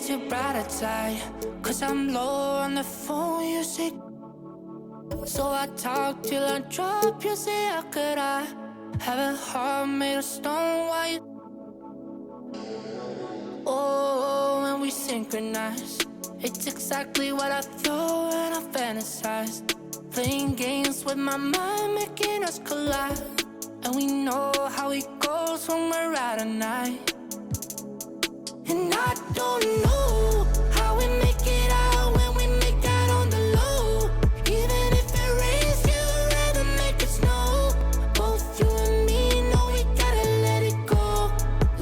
too bright outside, 'cause I'm low on the phone, you say. So I talk till I drop, you say, how could I have a heart made of stone? Why you? Oh, when we synchronize, it's exactly what I thought and I fantasized. Playing games with my mind, making us collide. And we know how it goes when we're out at night. And I don't know how we make it out when we make out on the low. Even if it rains, you'd rather make it snow. Both you and me know we gotta let it go.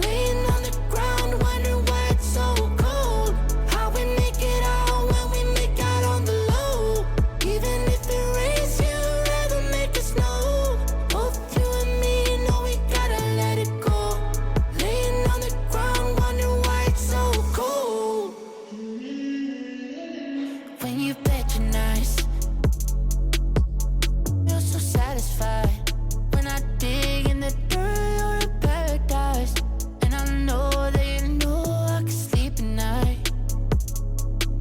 Laying on the ground, wondering why it's so cold. How we make it out when we make out on the low. Even if it rains, you'd rather make it snow. Both you and me know we gotta let it go. Laying on the ground, wondering why it's so cold. When you patronize, feel so satisfied. When I dig in the dirt, you're in paradise. And I know that you know I can sleep at night.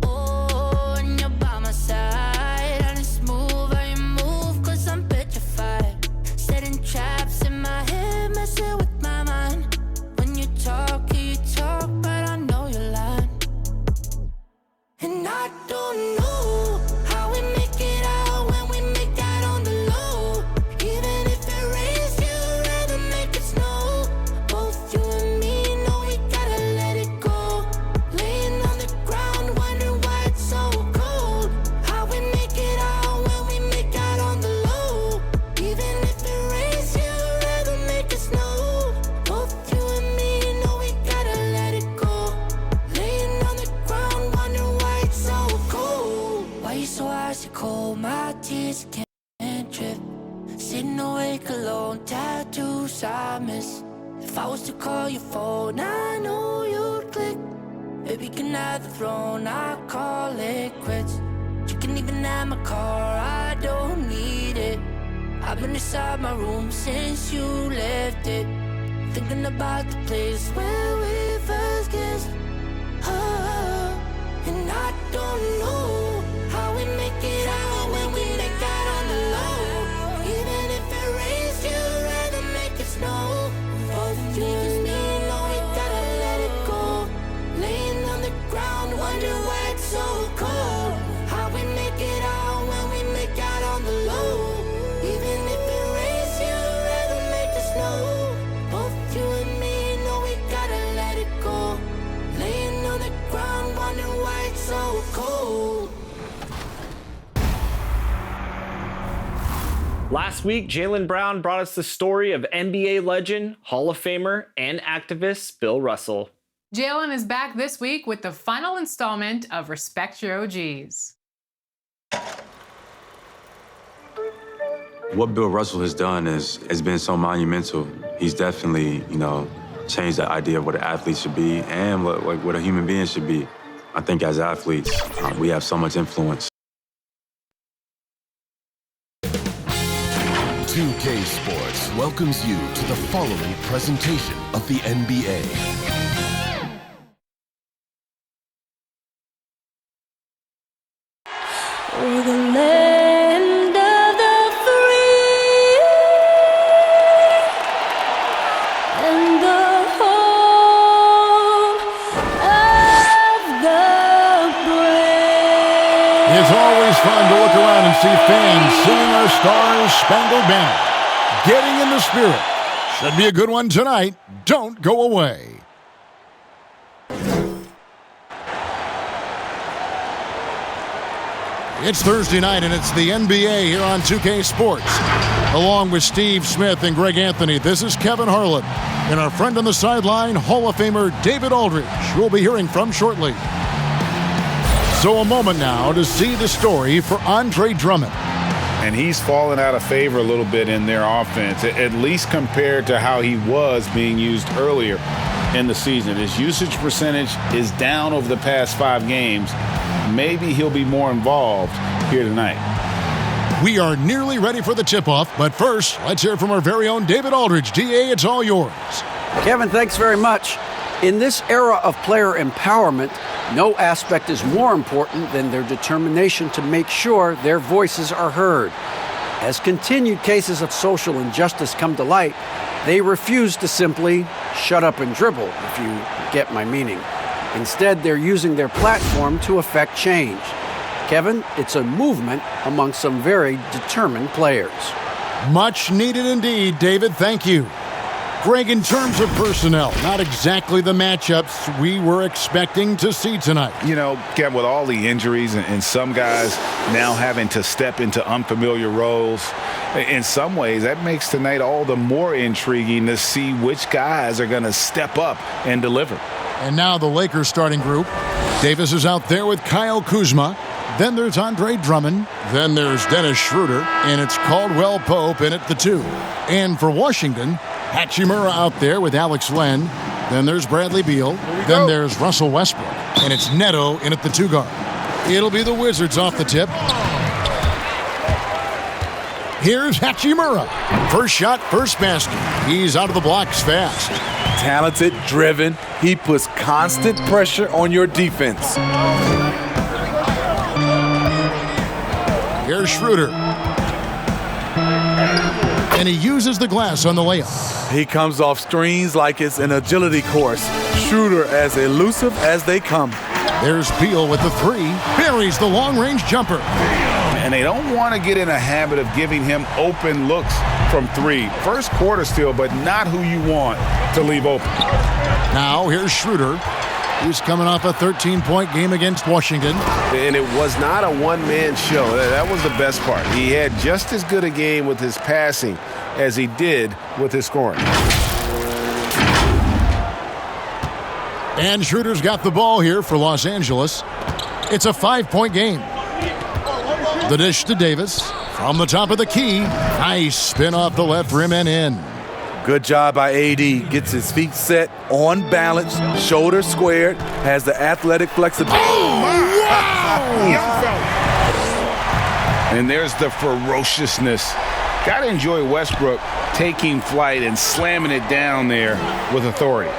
Oh, and you're by my side. And it's smooth how you move, 'cause I'm petrified. Setting traps in my head, messing with my mind. When you talk, but I know you're lying. And I don't know how we make it out when we make out on the low. Even if it rains, you'd rather make it snow. Both you and me know we gotta let it go. Laying on the ground, wondering why it's so cold. How we make it out when we make out on the low. Even if it rains, you'd rather make it snow. Both you and me know we gotta let it go. Laying on the ground, wondering why it's so cold. Why you so icy cold? My tears can't drip. Sitting awake alone, tattoos I miss. If I was to call your phone, I know you'd click. Baby, can have the throne, I call it quits. You can even have my car, I don't need it. I've been inside my room since you left it, thinking about the place where we first kissed. Oh, and I don't know how we make it out when we make out on the low. Even if it rains, you'd rather make it snow. Both you and me know we gotta let it go. Laying on the ground, wondering why it's so cold. How we make it out when we make out on the low. Even if it rains, you'd rather make it snow. Both you and me know we gotta let it go. Laying on the ground, wondering why it's so cold. Last week, Jaylen Brown brought us the story of NBA legend, Hall of Famer, and activist Bill Russell. Jaylen is back this week with the final installment of Respect Your OGs. What Bill Russell has done has been so monumental. He's definitely, changed the idea of what an athlete should be and what a human being should be. I think as athletes, we have so much influence. 2K Sports welcomes you to the following presentation of the NBA. We're the land of the free and the home of the brave. It's always fun to look around and see fans singing our Star-Spangled Banner. Getting in the spirit. Should be a good one tonight. Don't go away. It's Thursday night, and it's the NBA here on 2K Sports. Along with Steve Smith and Greg Anthony, this is Kevin Harlan. And our friend on the sideline, Hall of Famer David Aldridge, we'll be hearing from shortly. So a moment now to see the story for Andre Drummond. And he's fallen out of favor a little bit in their offense, at least compared to how he was being used earlier in the season. His usage percentage is down over the past 5 games. Maybe he'll be more involved here tonight. We are nearly ready for the tip-off, but first, let's hear from our very own David Aldridge. DA, it's all yours. Kevin, thanks very much. In this era of player empowerment, no aspect is more important than their determination to make sure their voices are heard. As continued cases of social injustice come to light, they refuse to simply shut up and dribble, if you get my meaning. Instead, they're using their platform to affect change. Kevin, it's a movement among some very determined players. Much needed indeed, David. Thank you. Greg, in terms of personnel, not exactly the matchups we were expecting to see tonight. You know, Kevin, with all the injuries and some guys now having to step into unfamiliar roles, in some ways that makes tonight all the more intriguing to see which guys are going to step up and deliver. And now the Lakers starting group. Davis is out there with Kyle Kuzma. Then there's Andre Drummond. Then there's Dennis Schroeder. And it's Caldwell Pope in at the 2. And for Washington, Hachimura out there with Alex Len. Then there's Bradley Beal. Then there's Russell Westbrook. And it's Neto in at the 2 guard. It'll be the Wizards off the tip. Here's Hachimura. First shot, first basket. He's out of the blocks fast. Talented, driven. He puts constant pressure on your defense. Here's Schroeder. And he uses the glass on the layup. He comes off screens like it's an agility course. Schroeder as elusive as they come. There's Beal with the 3. Buries the long-range jumper. And they don't want to get in a habit of giving him open looks from 3. First quarter still, but not who you want to leave open. Now here's Schroeder. He's coming off a 13-point game against Washington. And it was not a one-man show. That was the best part. He had just as good a game with his passing as he did with his scoring. And Schroeder's got the ball here for Los Angeles. It's a 5-point game. The dish to Davis. From the top of the key. Nice spin off the left rim and in. Good job by AD. Gets his feet set, on balance, shoulders squared, has the athletic flexibility. Oh, wow! Young fella. And there's the ferociousness. Got to enjoy Westbrook taking flight and slamming it down there with authority.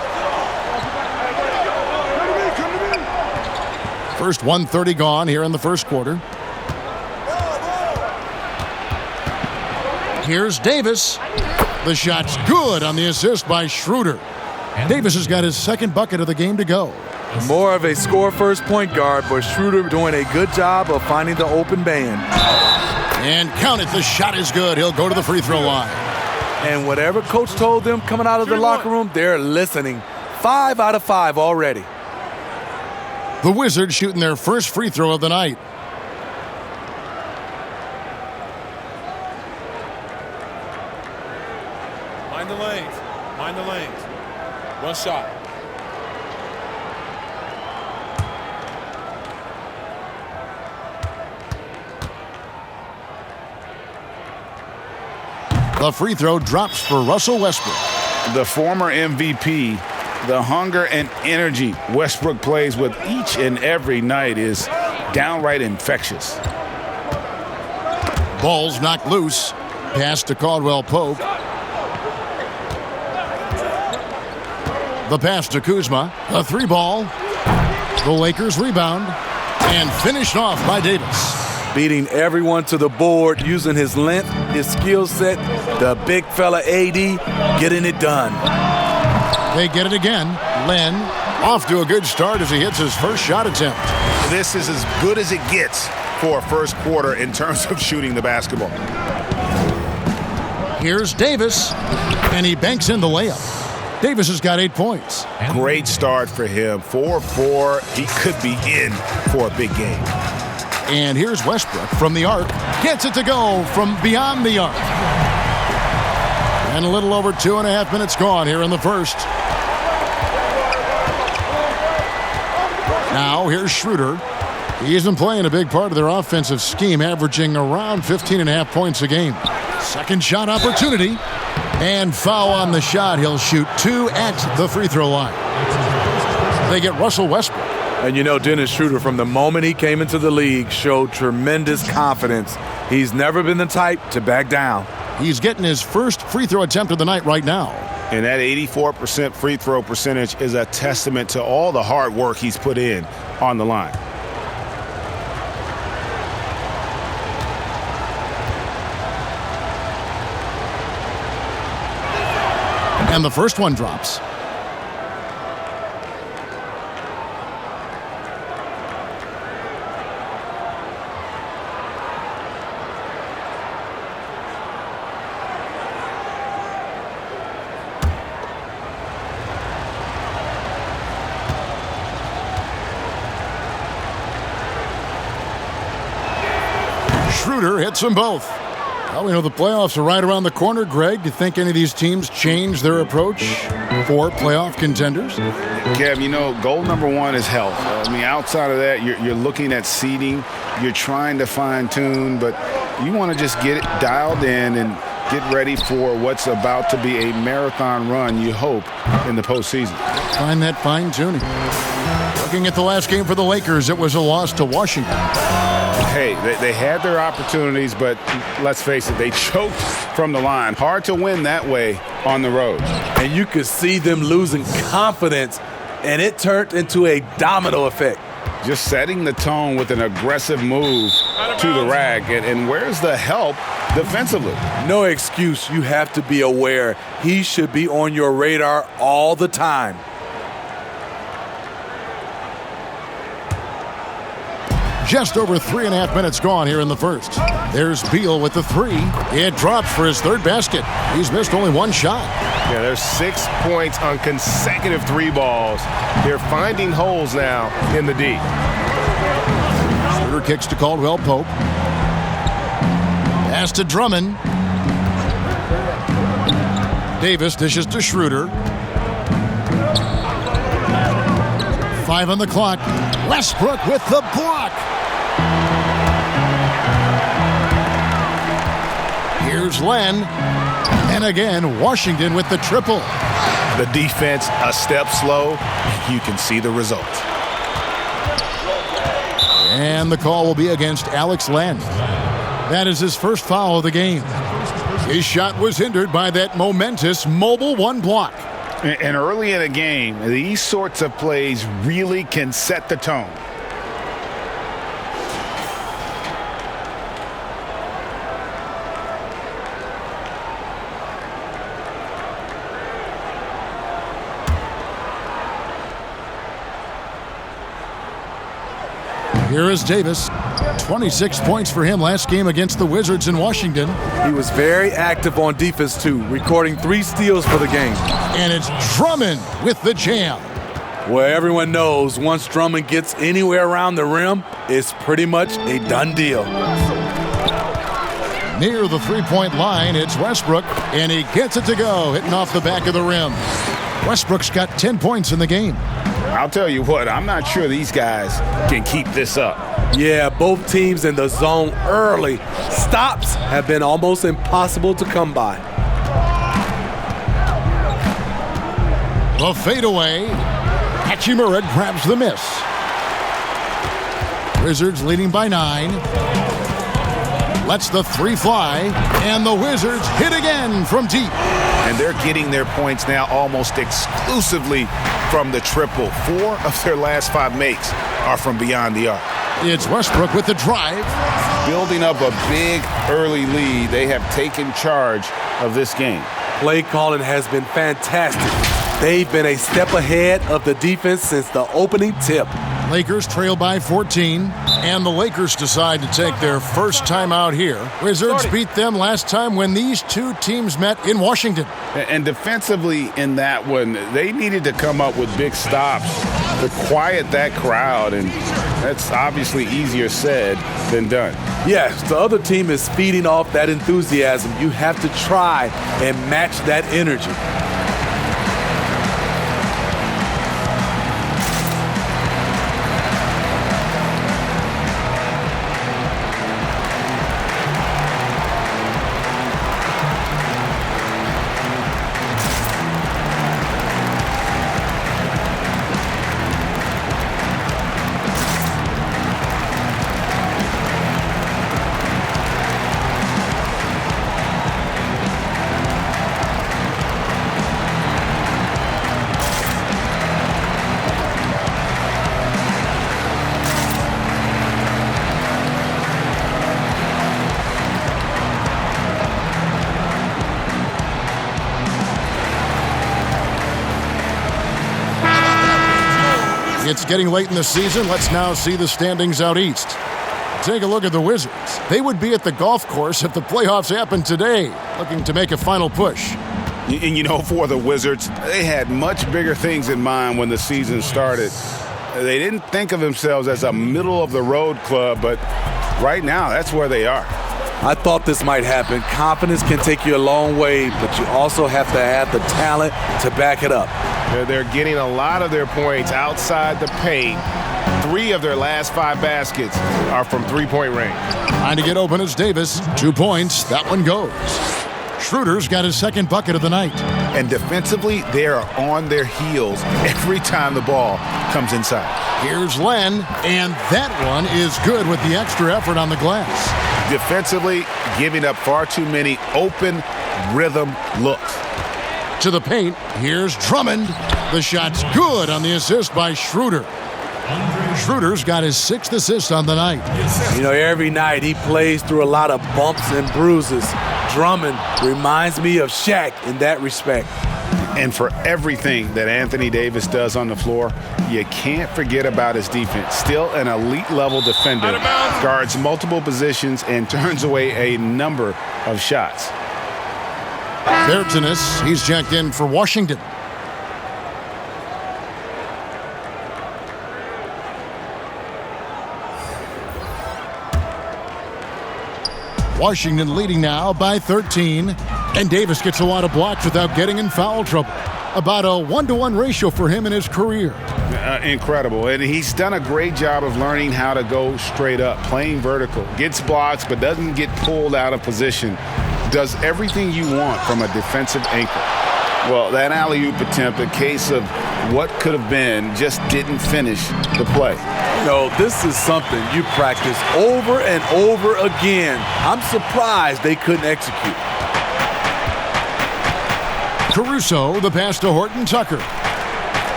First 1:30 gone here in the first quarter. Here's Davis. The shot's good on the assist by Schroeder. Davis has got his second bucket of the game to go. More of a score-first point guard, but Schroeder doing a good job of finding the open man. And count it, the shot is good. He'll go to the free throw line. And whatever coach told them coming out of the locker room, they're listening. 5 out of 5 already. The Wizards shooting their first free throw of the night. Mind the lanes. Mind the lanes. One shot. The free throw drops for Russell Westbrook. The former MVP, the hunger and energy Westbrook plays with each and every night is downright infectious. Ball's knocked loose. Pass to Caldwell Pope. The pass to Kuzma. The 3 ball. The Lakers rebound. And finished off by Davis. Beating everyone to the board, using his length, his skill set. The big fella AD getting it done. They get it again. Len off to a good start as he hits his first shot attempt. This is as good as it gets for a first quarter in terms of shooting the basketball. Here's Davis, and he banks in the layup. Davis has got 8 points. Great start for him. 4-4. He could be in for a big game. And here's Westbrook from the arc. Gets it to go from beyond the arc. And a little over 2.5 minutes gone here in the first. Now here's Schroeder. He isn't playing a big part of their offensive scheme, averaging around 15.5 points a game. Second shot opportunity. And foul on the shot. He'll shoot 2 at the free throw line. They get Russell Westbrook. And you know, Dennis Schroeder, from the moment he came into the league, showed tremendous confidence. He's never been the type to back down. He's getting his first free throw attempt of the night right now. And that 84% free throw percentage is a testament to all the hard work he's put in on the line. And the first one drops. Schroeder hits them both. Well, we know the playoffs are right around the corner, Greg. Do you think any of these teams change their approach for playoff contenders? Kev, you know, goal number one is health. I mean, outside of that, you're looking at seeding. You're trying to fine-tune, but you want to just get it dialed in and get ready for what's about to be a marathon run, you hope, in the postseason. Find that fine-tuning. Looking at the last game for the Lakers, it was a loss to Washington. Hey, they had their opportunities, but let's face it, they choked from the line. Hard to win that way on the road. And you could see them losing confidence, and it turned into a domino effect. Just setting the tone with an aggressive move to the rack. And where's the help defensively? No excuse. You have to be aware. He should be on your radar all the time. Just over 3.5 minutes gone here in the first. There's Beal with the three. It drops for his third basket. He's missed only one shot. Yeah, there's 6 points on consecutive three balls. They're finding holes now in the D. Schroeder kicks to Caldwell Pope. Pass to Drummond. Davis dishes to Schroeder. 5 on the clock. Westbrook with the block. Here's Len. And again, Washington with the triple. The defense a step slow. You can see the result. And the call will be against Alex Len. That is his first foul of the game. His shot was hindered by that momentous mobile one block. And early in a game, these sorts of plays really can set the tone. Here is Davis. 26 points for him last game against the Wizards in Washington. He was very active on defense, too, recording 3 steals for the game. And it's Drummond with the jam. Well, everyone knows once Drummond gets anywhere around the rim, it's pretty much a done deal. Near the three-point line, it's Westbrook, and he gets it to go, hitting off the back of the rim. Westbrook's got 10 points in the game. I'll tell you what, I'm not sure these guys can keep this up. Yeah, both teams in the zone early. Stops have been almost impossible to come by. The fadeaway. Hachimura grabs the miss. Wizards leading by 9. Lets the three fly, and the Wizards hit again from deep. And they're getting their points now almost exclusively from the triple. 4 of their last 5 makes are from beyond the arc. It's Westbrook with the drive. Building up a big early lead, they have taken charge of this game. Play calling has been fantastic. They've been a step ahead of the defense since the opening tip. Lakers trail by 14, and the Lakers decide to take their first time out here. Wizards beat them last time when these two teams met in Washington. And defensively in that one, they needed to come up with big stops to quiet that crowd, and that's obviously easier said than done. Yes, the other team is feeding off that enthusiasm. You have to try and match that energy. It's getting late in the season. Let's now see the standings out east. Take a look at the Wizards. They would be at the golf course if the playoffs happened today, looking to make a final push. And you know, for the Wizards, they had much bigger things in mind when the season started. They didn't think of themselves as a middle-of-the-road club, but right now, that's where they are. I thought this might happen. Confidence can take you a long way, but you also have to have the talent to back it up. They're getting a lot of their points outside the paint. 3 of their last 5 baskets are from three-point range. Trying to get open is Davis. 2 points. That one goes. Schroeder's got his second bucket of the night. And defensively, they are on their heels every time the ball comes inside. Here's Len, and that one is good with the extra effort on the glass. Defensively, giving up far too many open rhythm looks. To the paint, here's Drummond. The shot's good on the assist by Schroeder. Schroeder's got his 6th assist on the night. You know, every night he plays through a lot of bumps and bruises. Drummond reminds me of Shaq in that respect. And for everything that Anthony Davis does on the floor, you can't forget about his defense. Still an elite-level defender, guards multiple positions, and turns away a number of shots. Bertanis, he's checked in for Washington. Washington leading now by 13. And Davis gets a lot of blocks without getting in foul trouble. About a 1-to-1 ratio for him in his career. Incredible. And he's done a great job of learning how to go straight up, playing vertical. Gets blocks, but doesn't get pulled out of position. Does everything you want from a defensive anchor. Well, that alley-oop attempt, a case of what could have been, just didn't finish the play. No, this is something you practice over and over again. I'm surprised they couldn't execute. Caruso, the pass to Horton Tucker.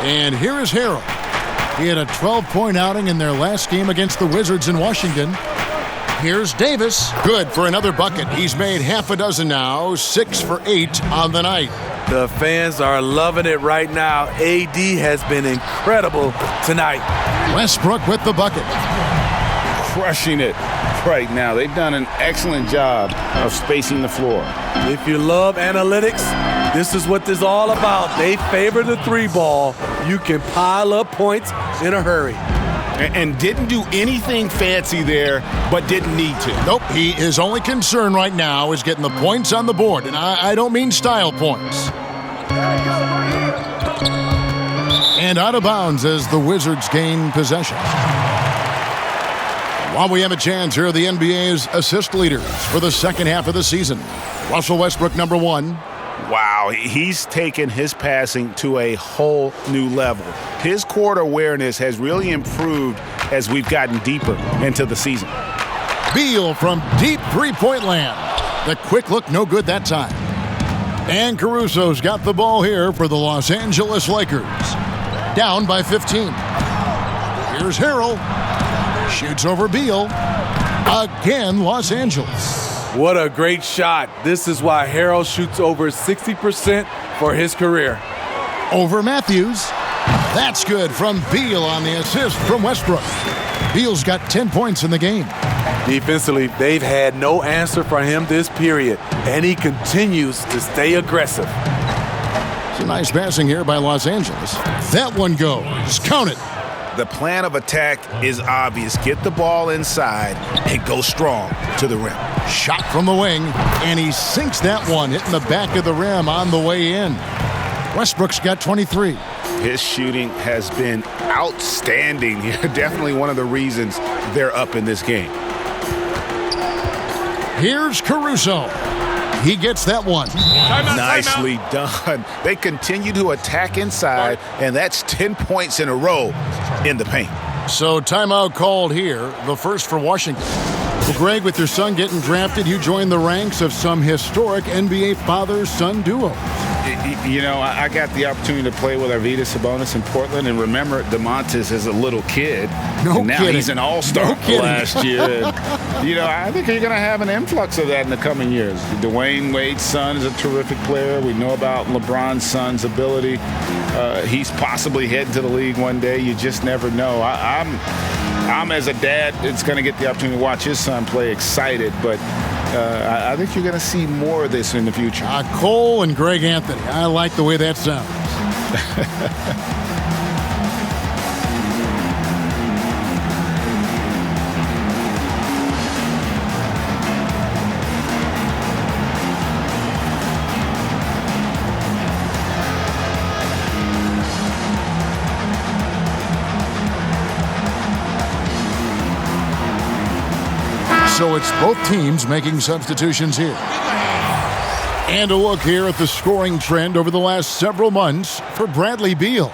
And here is Harrell. He had a 12-point outing in their last game against the Wizards in Washington. Here's Davis. Good for another bucket. He's made half a dozen now, 6 for 8 on the night. The fans are loving it right now. AD has been incredible tonight. Westbrook with the bucket. Crushing it right now. They've done an excellent job of spacing the floor. If you love analytics, this is what this is all about. They favor the 3-ball. You can pile up points in a hurry. And didn't do anything fancy there, but didn't need to. Nope, his only concern right now is getting the points on the board, and I don't mean style points. And out of bounds as the Wizards gain possession. While we have a chance, here are the NBA's assist leaders for the second half of the season. Russell Westbrook, number 1. Wow, he's taken his passing to a whole new level. His court awareness has really improved as we've gotten deeper into the season. Beal from deep three-point land. The quick look, no good that time. And Caruso's got the ball here for the Los Angeles Lakers. Down by 15. Here's Harrell. Shoots over Beal. Again, Los Angeles. What a great shot. This is why Harrell shoots over 60% for his career. Over Matthews. That's good from Beal on the assist from Westbrook. Beal's got 10 points in the game. Defensively, they've had no answer for him this period, and he continues to stay aggressive. Some nice passing here by Los Angeles. That one goes. Count it. The plan of attack is obvious. Get the ball inside and go strong to the rim. Shot from the wing, and he sinks that one, hitting the back of the rim on the way in. Westbrook's got 23. His shooting has been outstanding here. Definitely one of the reasons they're up in this game. Here's Caruso. He gets that one. Nicely done. They continue to attack inside, and that's 10 points in a row in the paint. So timeout called here, the first for Washington. Well, Greg, with your son getting drafted, you joined the ranks of some historic NBA father-son duos. You know, I got the opportunity to play with Arvydas Sabonis in Portland, and remember DeMontis as a little kid. No and now kidding. he's an all-star last year. And, you know, I think you're going to have an influx of that in the coming years. Dwayne Wade's son is a terrific player. We know about LeBron's son's ability. He's possibly heading to the league one day. You just never know. I'm as a dad, it's going to get the opportunity to watch his son play, excited, but I think you're going to see more of this in the future. Cole and Greg Anthony. I like the way that sounds. So it's both teams making substitutions here. And a look here at the scoring trend over the last several months for Bradley Beal.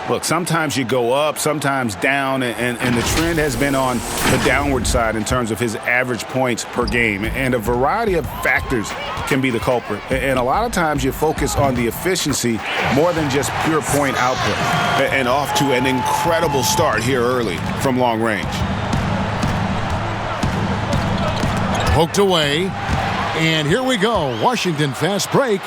Look, sometimes you go up, sometimes down, and the trend has been on the downward side in terms of his average points per game. And a variety of factors can be the culprit. And a lot of times you focus on the efficiency more than just pure point output. And off to an incredible start here early from long range. Poked away. And here we go. Washington fast break.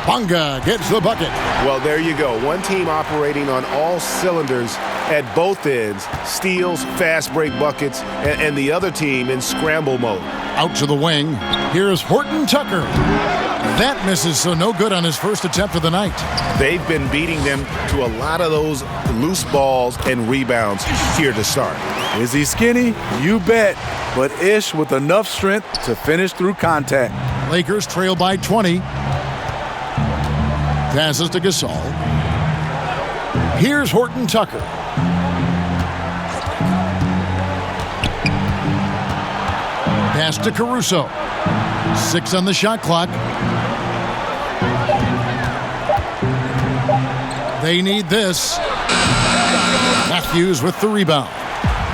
Bonga gets the bucket. Well, there you go. One team operating on all cylinders at both ends. Steals, fast break buckets, and the other team in scramble mode. Out to the wing. Here's Horton Tucker. That misses, so no good on his first attempt of the night. They've been beating them to a lot of those loose balls and rebounds here to start. Is he skinny? You bet. But Ish with enough strength to finish through contact. Lakers trail by 20. Passes to Gasol. Here's Horton Tucker. Pass to Caruso. 6 on the shot clock. They need this. Matthews with the rebound.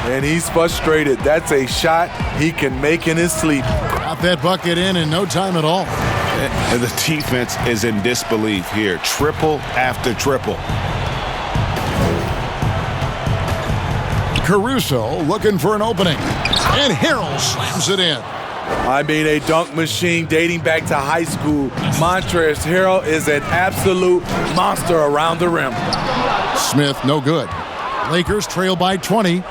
And he's frustrated. That's a shot he can make in his sleep. Got that bucket in no time at all. And the defense is in disbelief here. Triple after triple. Caruso looking for an opening. And Harrell slams it in. I mean, a dunk machine dating back to high school. Montrezl Harrell is an absolute monster around the rim. Smith, no good. Lakers trail by 20.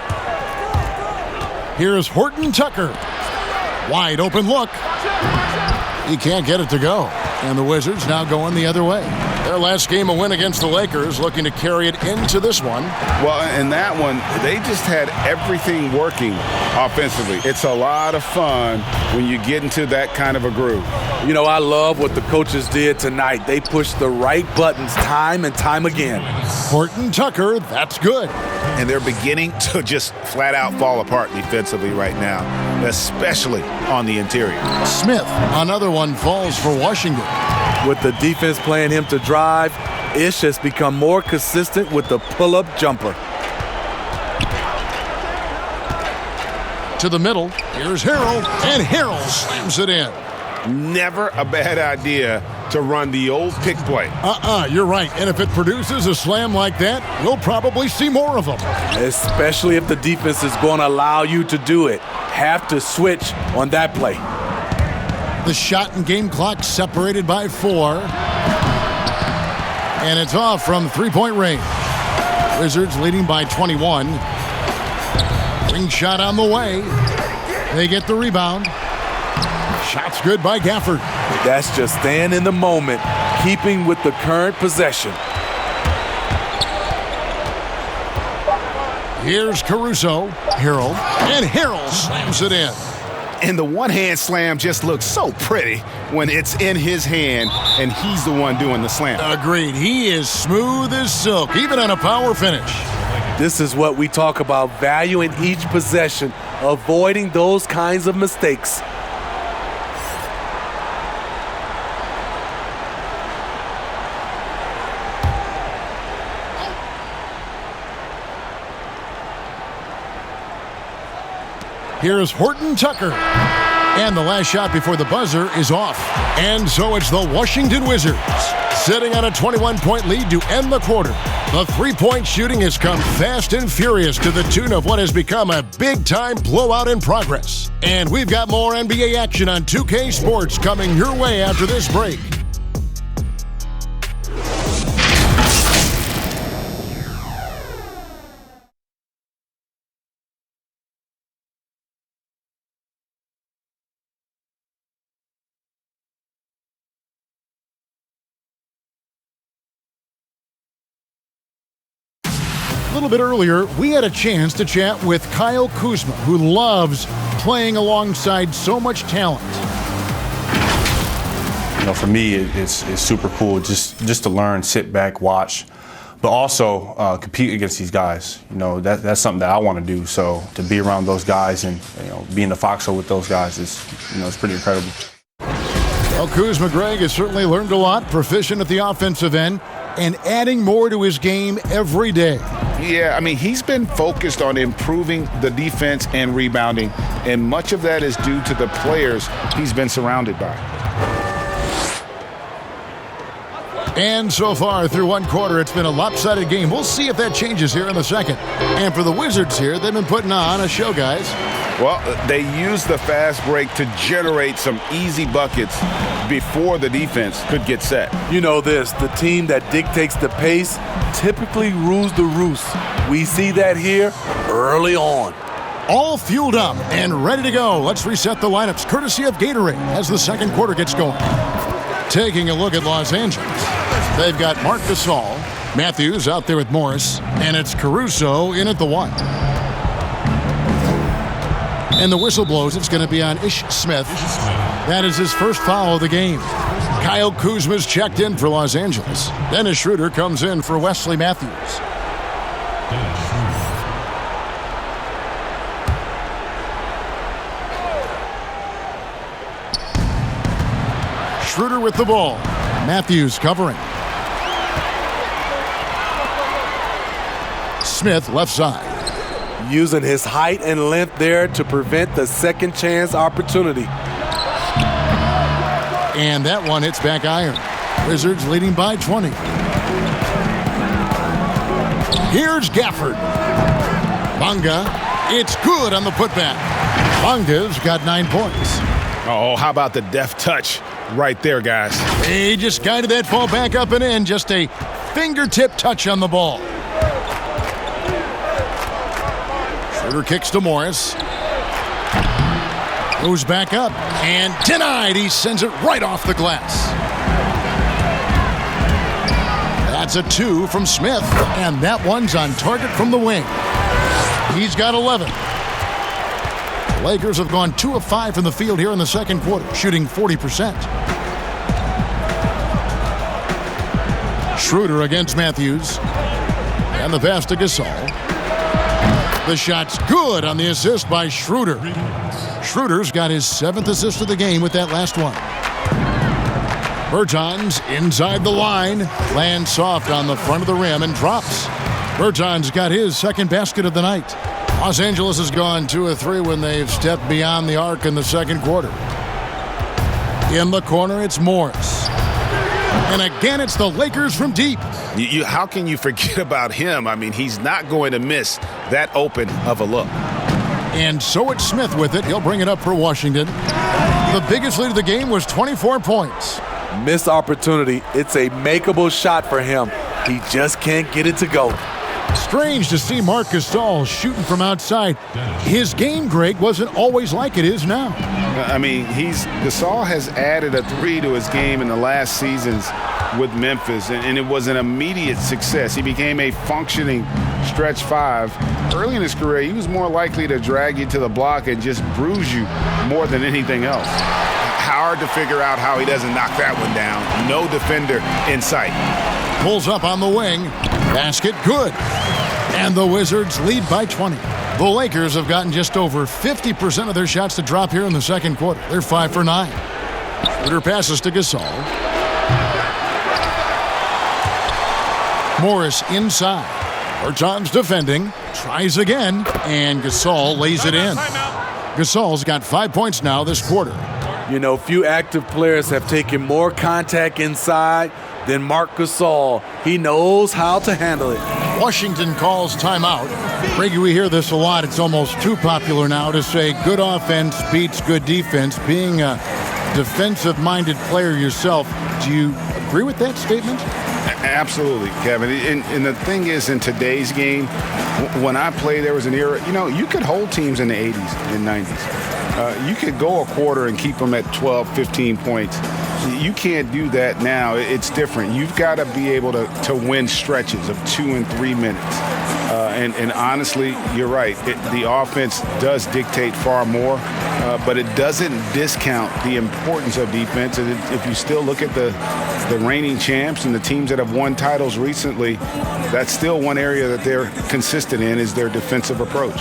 Here's Horton Tucker. Wide open look. He can't get it to go. And the Wizards now going the other way. Their last game, a win against the Lakers, looking to carry it into this one. Well, in that one, they just had everything working offensively. It's a lot of fun when you get into that kind of a groove. You know, I love what the coaches did tonight. They pushed the right buttons time and time again. Horton Tucker, that's good. And they're beginning to just flat out fall apart defensively right now, especially on the interior. Smith, another one falls for Washington. With the defense playing him to drive, Ish has become more consistent with the pull-up jumper. To the middle, here's Harrell, and Harrell slams it in. Never a bad idea to run the old pick play. You're right. And if it produces a slam like that, we'll probably see more of them. Especially if the defense is going to allow you to do it. Have to switch on that play. The shot and game clock separated by 4. And it's off from three-point range. Wizards leading by 21. Ring shot on the way. They get the rebound. Shot's good by Gafford. That's just staying in the moment, keeping with the current possession. Here's Caruso. Harrell. And Harrell slams it in. And the one-hand slam just looks so pretty when it's in his hand and he's the one doing the slam. Agreed. He is smooth as silk, even on a power finish. This is what we talk about, valuing each possession, avoiding those kinds of mistakes. Here's Horton Tucker. And the last shot before the buzzer is off. And so it's the Washington Wizards sitting on a 21-point lead to end the quarter. The three-point shooting has come fast and furious to the tune of what has become a big-time blowout in progress. And we've got more NBA action on 2K Sports coming your way after this break. A little bit earlier, we had a chance to chat with Kyle Kuzma, who loves playing alongside so much talent. You know, for me, it's super cool just to learn, sit back, watch, but also compete against these guys. You know, that's something that I want to do. So to be around those guys and be in the foxhole with those guys is, it's pretty incredible. Well, Kuzma, Greg, has certainly learned a lot, proficient at the offensive end, and adding more to his game every day. Yeah, I mean, he's been focused on improving the defense and rebounding, and much of that is due to the players he's been surrounded by. And so far, through one quarter, it's been a lopsided game. We'll see if that changes here in the second. And for the Wizards here, they've been putting on a show, guys. Well, they use the fast break to generate some easy buckets before the defense could get set. You know this, the team that dictates the pace typically rules the roost. We see that here early on. All fueled up and ready to go. Let's reset the lineups, courtesy of Gatorade, as the second quarter gets going. Taking a look at Los Angeles, they've got Marc Gasol, Matthews out there with Morris, and it's Caruso in at the 1. And the whistle blows. It's going to be on Ish Smith. That is his first foul of the game. Kyle Kuzma's checked in for Los Angeles. Dennis Schroeder comes in for Wesley Matthews. Schroeder with the ball. Matthews covering. Smith left side. Using his height and length there to prevent the second chance opportunity. And that one hits back iron. Wizards leading by 20. Here's Gafford. Bonga. It's good on the putback. Bonga's got 9 points. Oh, how about the deft touch right there, guys? He just guided that ball back up and in. Just a fingertip touch on the ball. Schroeder kicks to Morris. Goes back up and denied. He sends it right off the glass. That's a 2 from Smith, and that one's on target from the wing. He's got 11. The Lakers have gone 2 of 5 from the field here in the second quarter, shooting 40%. Schroeder against Matthews. And the pass to Gasol. The shot's good on the assist by Schroeder. Schroeder's got his 7th assist of the game with that last one. Bertans inside the line, lands soft on the front of the rim and drops. Bertans got his second basket of the night. Los Angeles has gone 2 of 3 when they've stepped beyond the arc in the second quarter. In the corner, it's Morris. And again, it's the Lakers from deep. How can you forget about him? I mean, he's not going to miss that open of a look. And so it's Smith with it. He'll bring it up for Washington. The biggest lead of the game was 24 points. Missed opportunity. It's a makeable shot for him. He just can't get it to go. Strange to see Marc Gasol shooting from outside. His game, Greg, wasn't always like it is now. I mean, Gasol has added a 3 to his game in the last seasons with Memphis, and it was an immediate success. He became a functioning stretch 5. Early in his career, he was more likely to drag you to the block and just bruise you more than anything else. Hard to figure out how he doesn't knock that one down. No defender in sight. Pulls up on the wing. Basket good. And the Wizards lead by 20. The Lakers have gotten just over 50% of their shots to drop here in the second quarter. They're 5 for 9. Schroeder passes to Gasol. Morris inside. Bertans defending. Tries again. And Gasol lays it in. Gasol's got 5 points now this quarter. You know, few active players have taken more contact inside than Marc Gasol. He knows how to handle it. Washington calls timeout. Greggy, we hear this a lot. It's almost too popular now to say good offense beats good defense. Being a defensive-minded player yourself, do you agree with that statement? Absolutely, Kevin. And the thing is, in today's game, when I played, there was an era, you could hold teams in the 80s and 90s. You could go a quarter and keep them at 12, 15 points. You can't do that now. It's different. You've got to be able to win stretches of 2 and 3 minutes. And honestly, you're right. The offense does dictate far more, but it doesn't discount the importance of defense. And if you still look at the reigning champs and the teams that have won titles recently, that's still one area that they're consistent in is their defensive approach.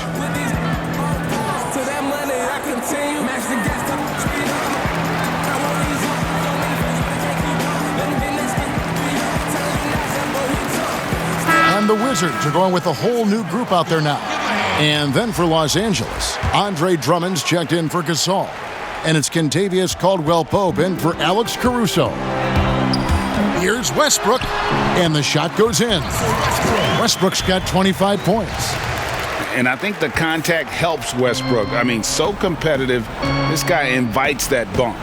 And the Wizards are going with a whole new group out there now. And then for Los Angeles, Andre Drummond's checked in for Gasol. And it's Kentavious Caldwell-Pope in for Alex Caruso. Here's Westbrook, and the shot goes in. Westbrook's got 25 points. And I think the contact helps Westbrook. I mean, so competitive, this guy invites that bump.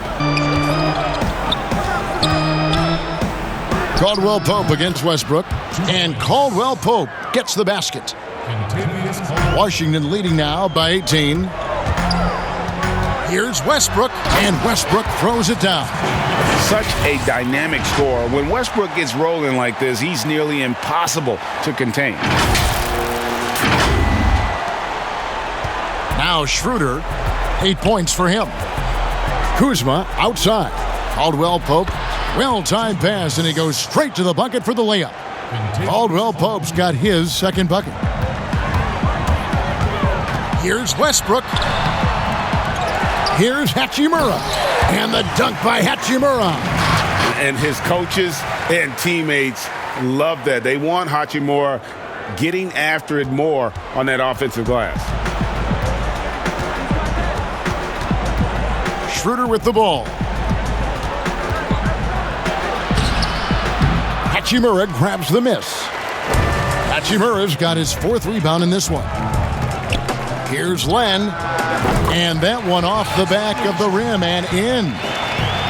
Caldwell-Pope against Westbrook, and Caldwell-Pope gets the basket. Washington leading now by 18. Here's Westbrook, and Westbrook throws it down. Such a dynamic scorer. When Westbrook gets rolling like this, he's nearly impossible to contain. Now Schroeder, 8 points for him. Kuzma outside. Caldwell-Pope, well-timed pass, and he goes straight to the bucket for the layup. Caldwell-Pope's got his second bucket. Here's Westbrook. Here's Hachimura. And the dunk by Hachimura. And his coaches and teammates love that. They want Hachimura getting after it more on that offensive glass. Schroeder with the ball. Hachimura grabs the miss. Hachimura's got his 4th rebound in this one. Here's Len. And that one off the back of the rim and in.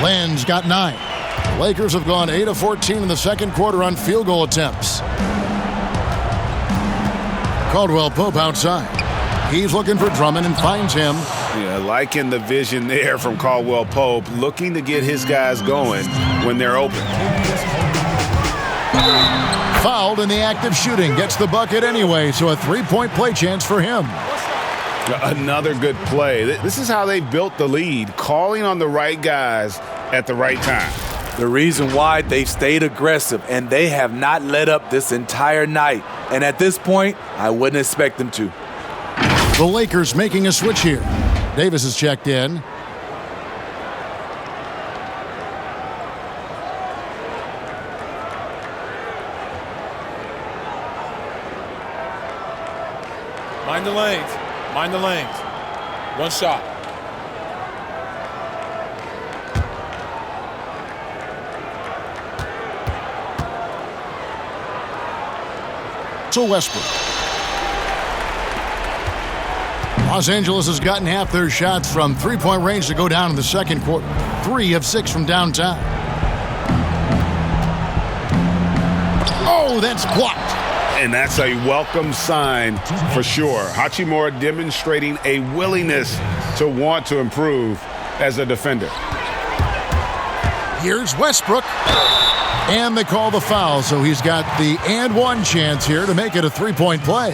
Len's got 9. Lakers have gone 8 of 14 in the second quarter on field goal attempts. Caldwell-Pope outside. He's looking for Drummond and finds him. Yeah, liking the vision there from Caldwell-Pope, looking to get his guys going when they're open. Fouled in the act of shooting. Gets the bucket anyway, so a 3-point play chance for him. Another good play. This is how they built the lead, calling on the right guys at the right time. The reason why they've stayed aggressive, and they have not let up this entire night. And at this point, I wouldn't expect them to. The Lakers making a switch here. Davis is checked in. Mind the lanes. Mind the lanes. One shot. To Westbrook. Los Angeles has gotten half their shots from 3-point range to go down in the second quarter. 3 of 6 from downtown. Oh, that's blocked. And that's a welcome sign for sure. Hachimura demonstrating a willingness to want to improve as a defender. Here's Westbrook. And they call the foul, so he's got the and one chance here to make it a 3-point play.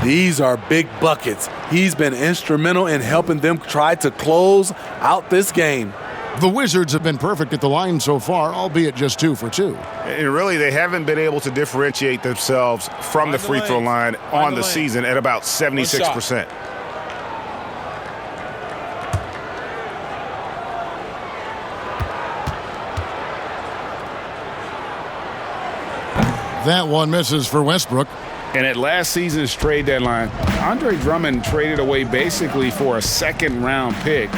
These are big buckets. He's been instrumental in helping them try to close out this game. The Wizards have been perfect at the line so far, albeit just 2 for 2. And really, they haven't been able to differentiate themselves from the free throw line on the season at about 76%. That one misses for Westbrook. And at last season's trade deadline, Andre Drummond traded away basically for a second-round pick,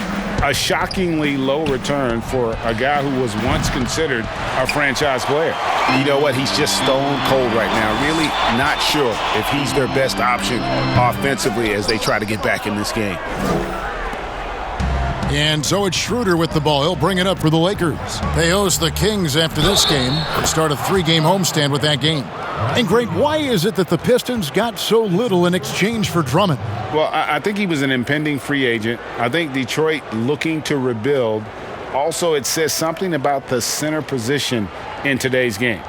a shockingly low return for a guy who was once considered a franchise player. You know what? He's just stone cold right now. Really not sure if he's their best option offensively as they try to get back in this game. And so it's Schroeder with the ball. He'll bring it up for the Lakers. They host the Kings after this game and start a 3-game homestand with that game. And Greg, why is it that the Pistons got so little in exchange for Drummond? Well, I think he was an impending free agent. I think Detroit looking to rebuild. Also, it says something about the center position in today's game.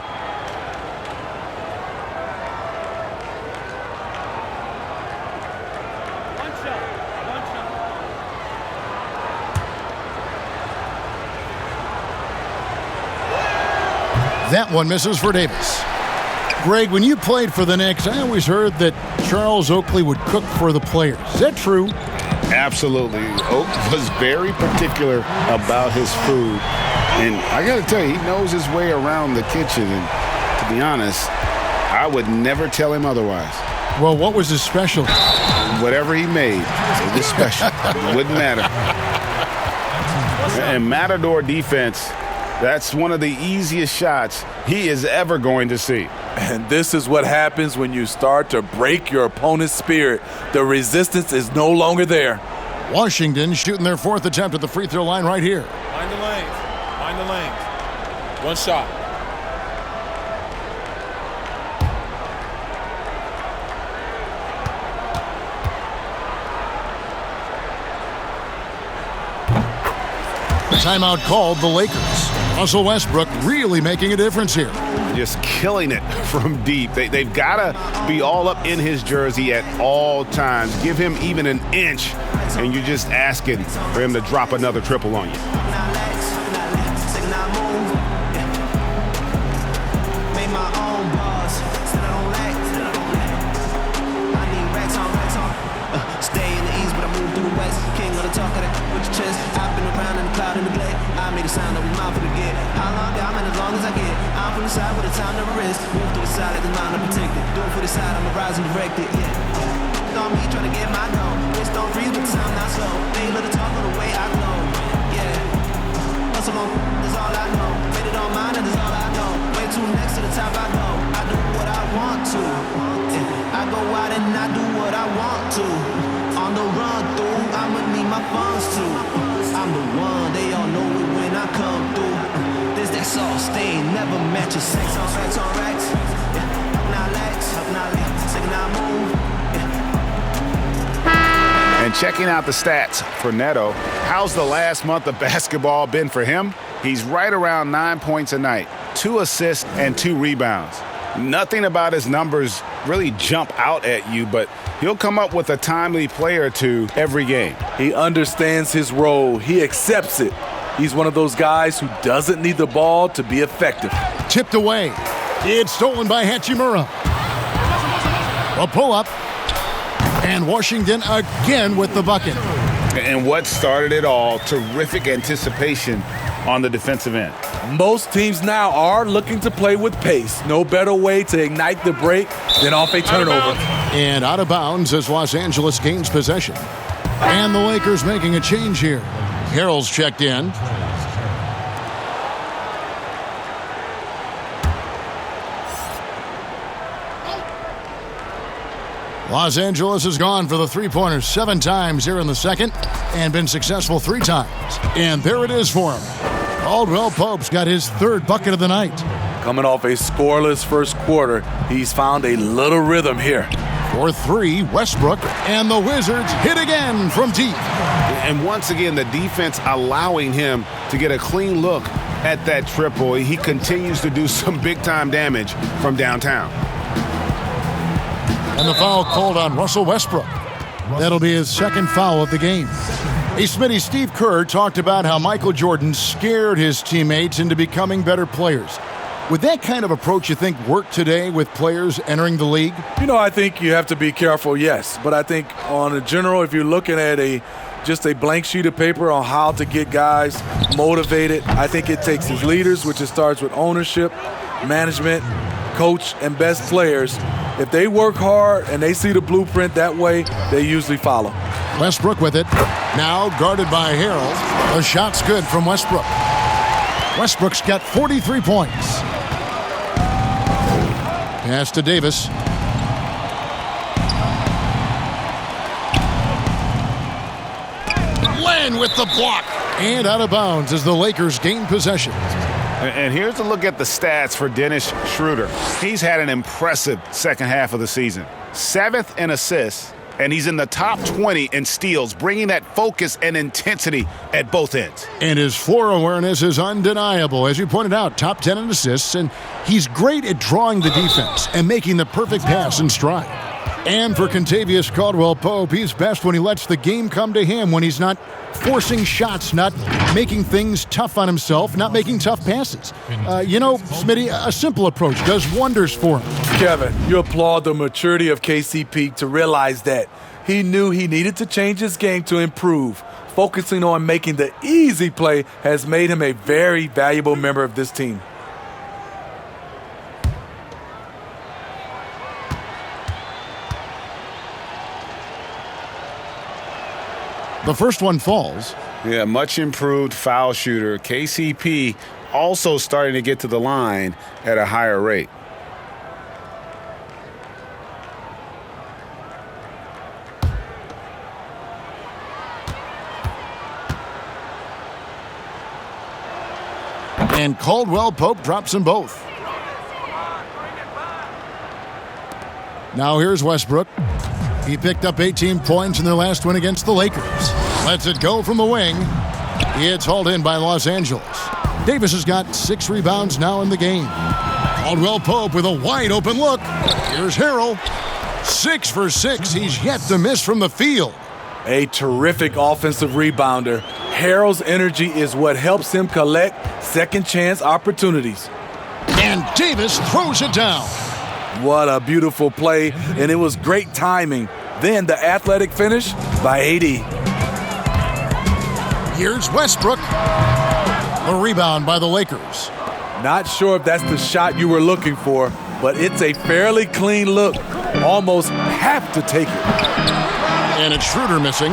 That one misses for Davis. Greg, when you played for the Knicks, I always heard that Charles Oakley would cook for the players. Is that true? Absolutely. Oak was very particular about his food. And I got to tell you, he knows his way around the kitchen. And to be honest, I would never tell him otherwise. Well, what was his specialty? Whatever he made, it was special. It wouldn't matter. And Matador defense, that's one of the easiest shots he is ever going to see. And this is what happens when you start to break your opponent's spirit. The resistance is no longer there. Washington shooting their 4th attempt at the free throw line right here. Mind the lanes. Mind the lanes. One shot. Timeout called the Lakers. Russell Westbrook really making a difference here. Just killing it from deep. They've got to be all up in his jersey at all times. Give him even an inch, and you're just asking for him to drop another triple on you. Sound that we mind for the get. How long I'm in as long as I get. I'm from the side with the time to risk. Move to the side, let the mind unprotected. Do it for the side, I'm a rise and direct it. Yeah. On me trying to get my dough. Wrist don't freeze, but the sound not slow. They let it talk on the way I glow. Yeah. Hustle on, that's all I know. Made it on mine, and that's all I know. Way too next to the top, I go. I do what I want to. Yeah. I go out and I do what I want to. On the run through, I'ma need my funds too. I'm the one, they all know it when I come through. This that sauce stain never matches. Sex on racks on racks. Now legs, now legs, second now move. And checking out the stats for Neto, how's the last month of basketball been for him? He's right around 9 points a night, 2 assists and 2 rebounds. Nothing about his numbers really jump out at you, but he'll come up with a timely play or two every game. He understands his role. He accepts it. He's one of those guys who doesn't need the ball to be effective. Tipped away. It's stolen by Hachimura. A pull-up. And Washington again with the bucket. And what started it all, terrific anticipation on the defensive end. Most teams now are looking to play with pace. No better way to ignite the break than off a turnover. And out of bounds as Los Angeles gains possession. And the Lakers making a change here. Harrell's checked in. Los Angeles has gone for the three-pointers 7 times here in the second and been successful 3 times. And there it is for him. Caldwell Pope's got his 3rd bucket of the night. Coming off a scoreless first quarter, he's found a little rhythm here. For 3, Westbrook, and the Wizards hit again from deep. And once again, the defense allowing him to get a clean look at that triple. He continues to do some big-time damage from downtown. And the foul called on Russell Westbrook. That'll be his 2nd foul of the game. Hey, Smitty, Steve Kerr talked about how Michael Jordan scared his teammates into becoming better players. Would that kind of approach, you think, work today with players entering the league? You know, I think you have to be careful, yes. But I think on a general, if you're looking at just a blank sheet of paper on how to get guys motivated, I think it takes his leaders, which it starts with ownership, management, coach, and best players. If they work hard and they see the blueprint that way, they usually follow. Westbrook with it. Now guarded by Harrell. The shot's good from Westbrook. Westbrook's got 43 points. Pass to Davis. Len with the block. And out of bounds as the Lakers gain possession. And here's a look at the stats for Dennis Schroeder. He's had an impressive second half of the season. 7th in assists, and he's in the top 20 in steals, bringing that focus and intensity at both ends. And his floor awareness is undeniable. As you pointed out, top 10 in assists, and he's great at drawing the defense and making the perfect pass in stride. And for Kentavious Caldwell-Pope, he's best when he lets the game come to him, when he's not forcing shots, not making things tough on himself, not making tough passes. Smitty, a simple approach does wonders for him. Kevin, you applaud the maturity of KCP to realize that he knew he needed to change his game to improve. Focusing on making the easy play has made him a very valuable member of this team. The first one falls. Yeah, much improved foul shooter. KCP also starting to get to the line at a higher rate. And Caldwell-Pope drops them both. Now here's Westbrook. He picked up 18 points in their last win against the Lakers. Lets it go from the wing. It's hauled in by Los Angeles. Davis has got 6 rebounds now in the game. Caldwell-Pope with a wide open look. Here's Harrell. 6 for 6. He's yet to miss from the field. A terrific offensive rebounder. Harrell's energy is what helps him collect second chance opportunities. And Davis throws it down. What a beautiful play, and it was great timing. Then the athletic finish by AD. Here's Westbrook. The rebound by the Lakers. Not sure if that's the shot you were looking for, but it's a fairly clean look. Almost have to take it. And it's Schroeder missing.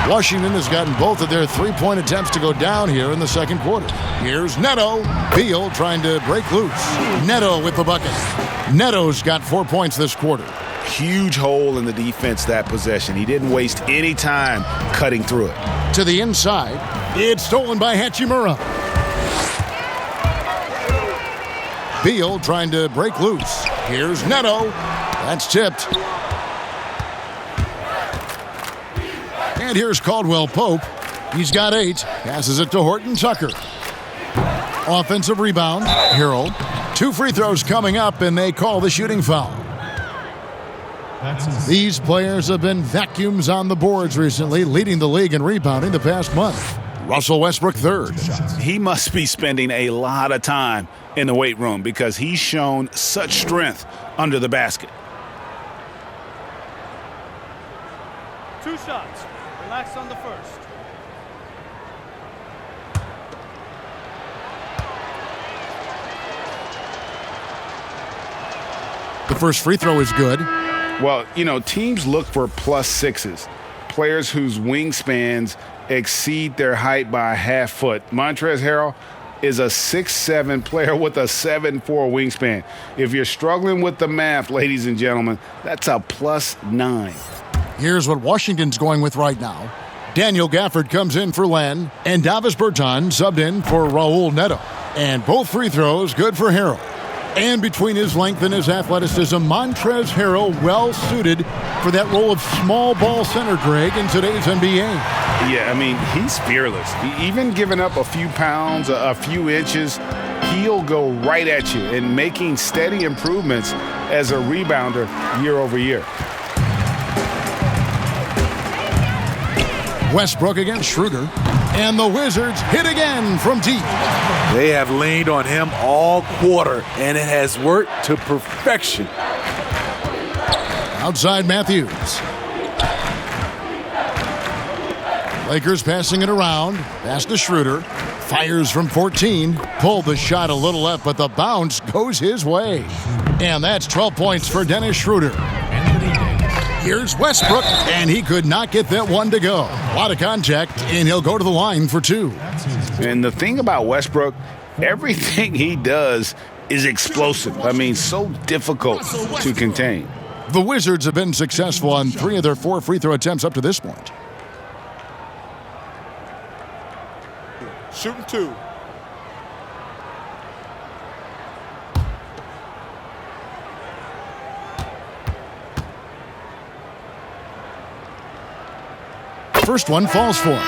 Washington has gotten both of their three-point attempts to go down here in the second quarter. Here's Neto. Beal trying to break loose. Neto with the bucket. Neto's got 4 points this quarter. Huge hole in the defense that possession. He didn't waste any time cutting through it. To the inside. It's stolen by Hachimura. Beal trying to break loose. Here's Neto. That's tipped. And here's Caldwell-Pope. He's got 8. Passes it to Horton Tucker. Offensive rebound. Harrell. 2 free throws coming up, and they call the shooting foul. These players have been vacuums on the boards recently, leading the league in rebounding the past month. Russell Westbrook third. He must be spending a lot of time in the weight room because he's shown such strength under the basket. 2 shots. Relax on the first. The first free throw is good. Well, teams look for +6s, players whose wingspans exceed their height by a half foot. Montrezl Harrell is a 6'7" player with a 7'4" wingspan. If you're struggling with the math, ladies and gentlemen, that's a +9. Here's what Washington's going with right now. Daniel Gafford comes in for Len, and Davis Bertans subbed in for Raul Neto. And both free throws good for Harrell. And between his length and his athleticism, Montrezl Harrell well-suited for that role of small ball center, Greg, in today's NBA. Yeah, he's fearless. Even giving up a few pounds, a few inches, he'll go right at you and making steady improvements as a rebounder year over year. Westbrook against Schroeder. And the Wizards hit again from deep. They have leaned on him all quarter, and it has worked to perfection. Outside Matthews. Lakers passing it around. Pass to Schroeder. Fires from 14. Pulled the shot a little left, but the bounce goes his way. And that's 12 points for Dennis Schroeder. Here's Westbrook, and he could not get that one to go. A lot of contact, and he'll go to the line for 2. And the thing about Westbrook, everything he does is explosive. I mean, so difficult to contain. The Wizards have been successful on 3 of their 4 free throw attempts up to this point. Shooting 2. First one falls for him.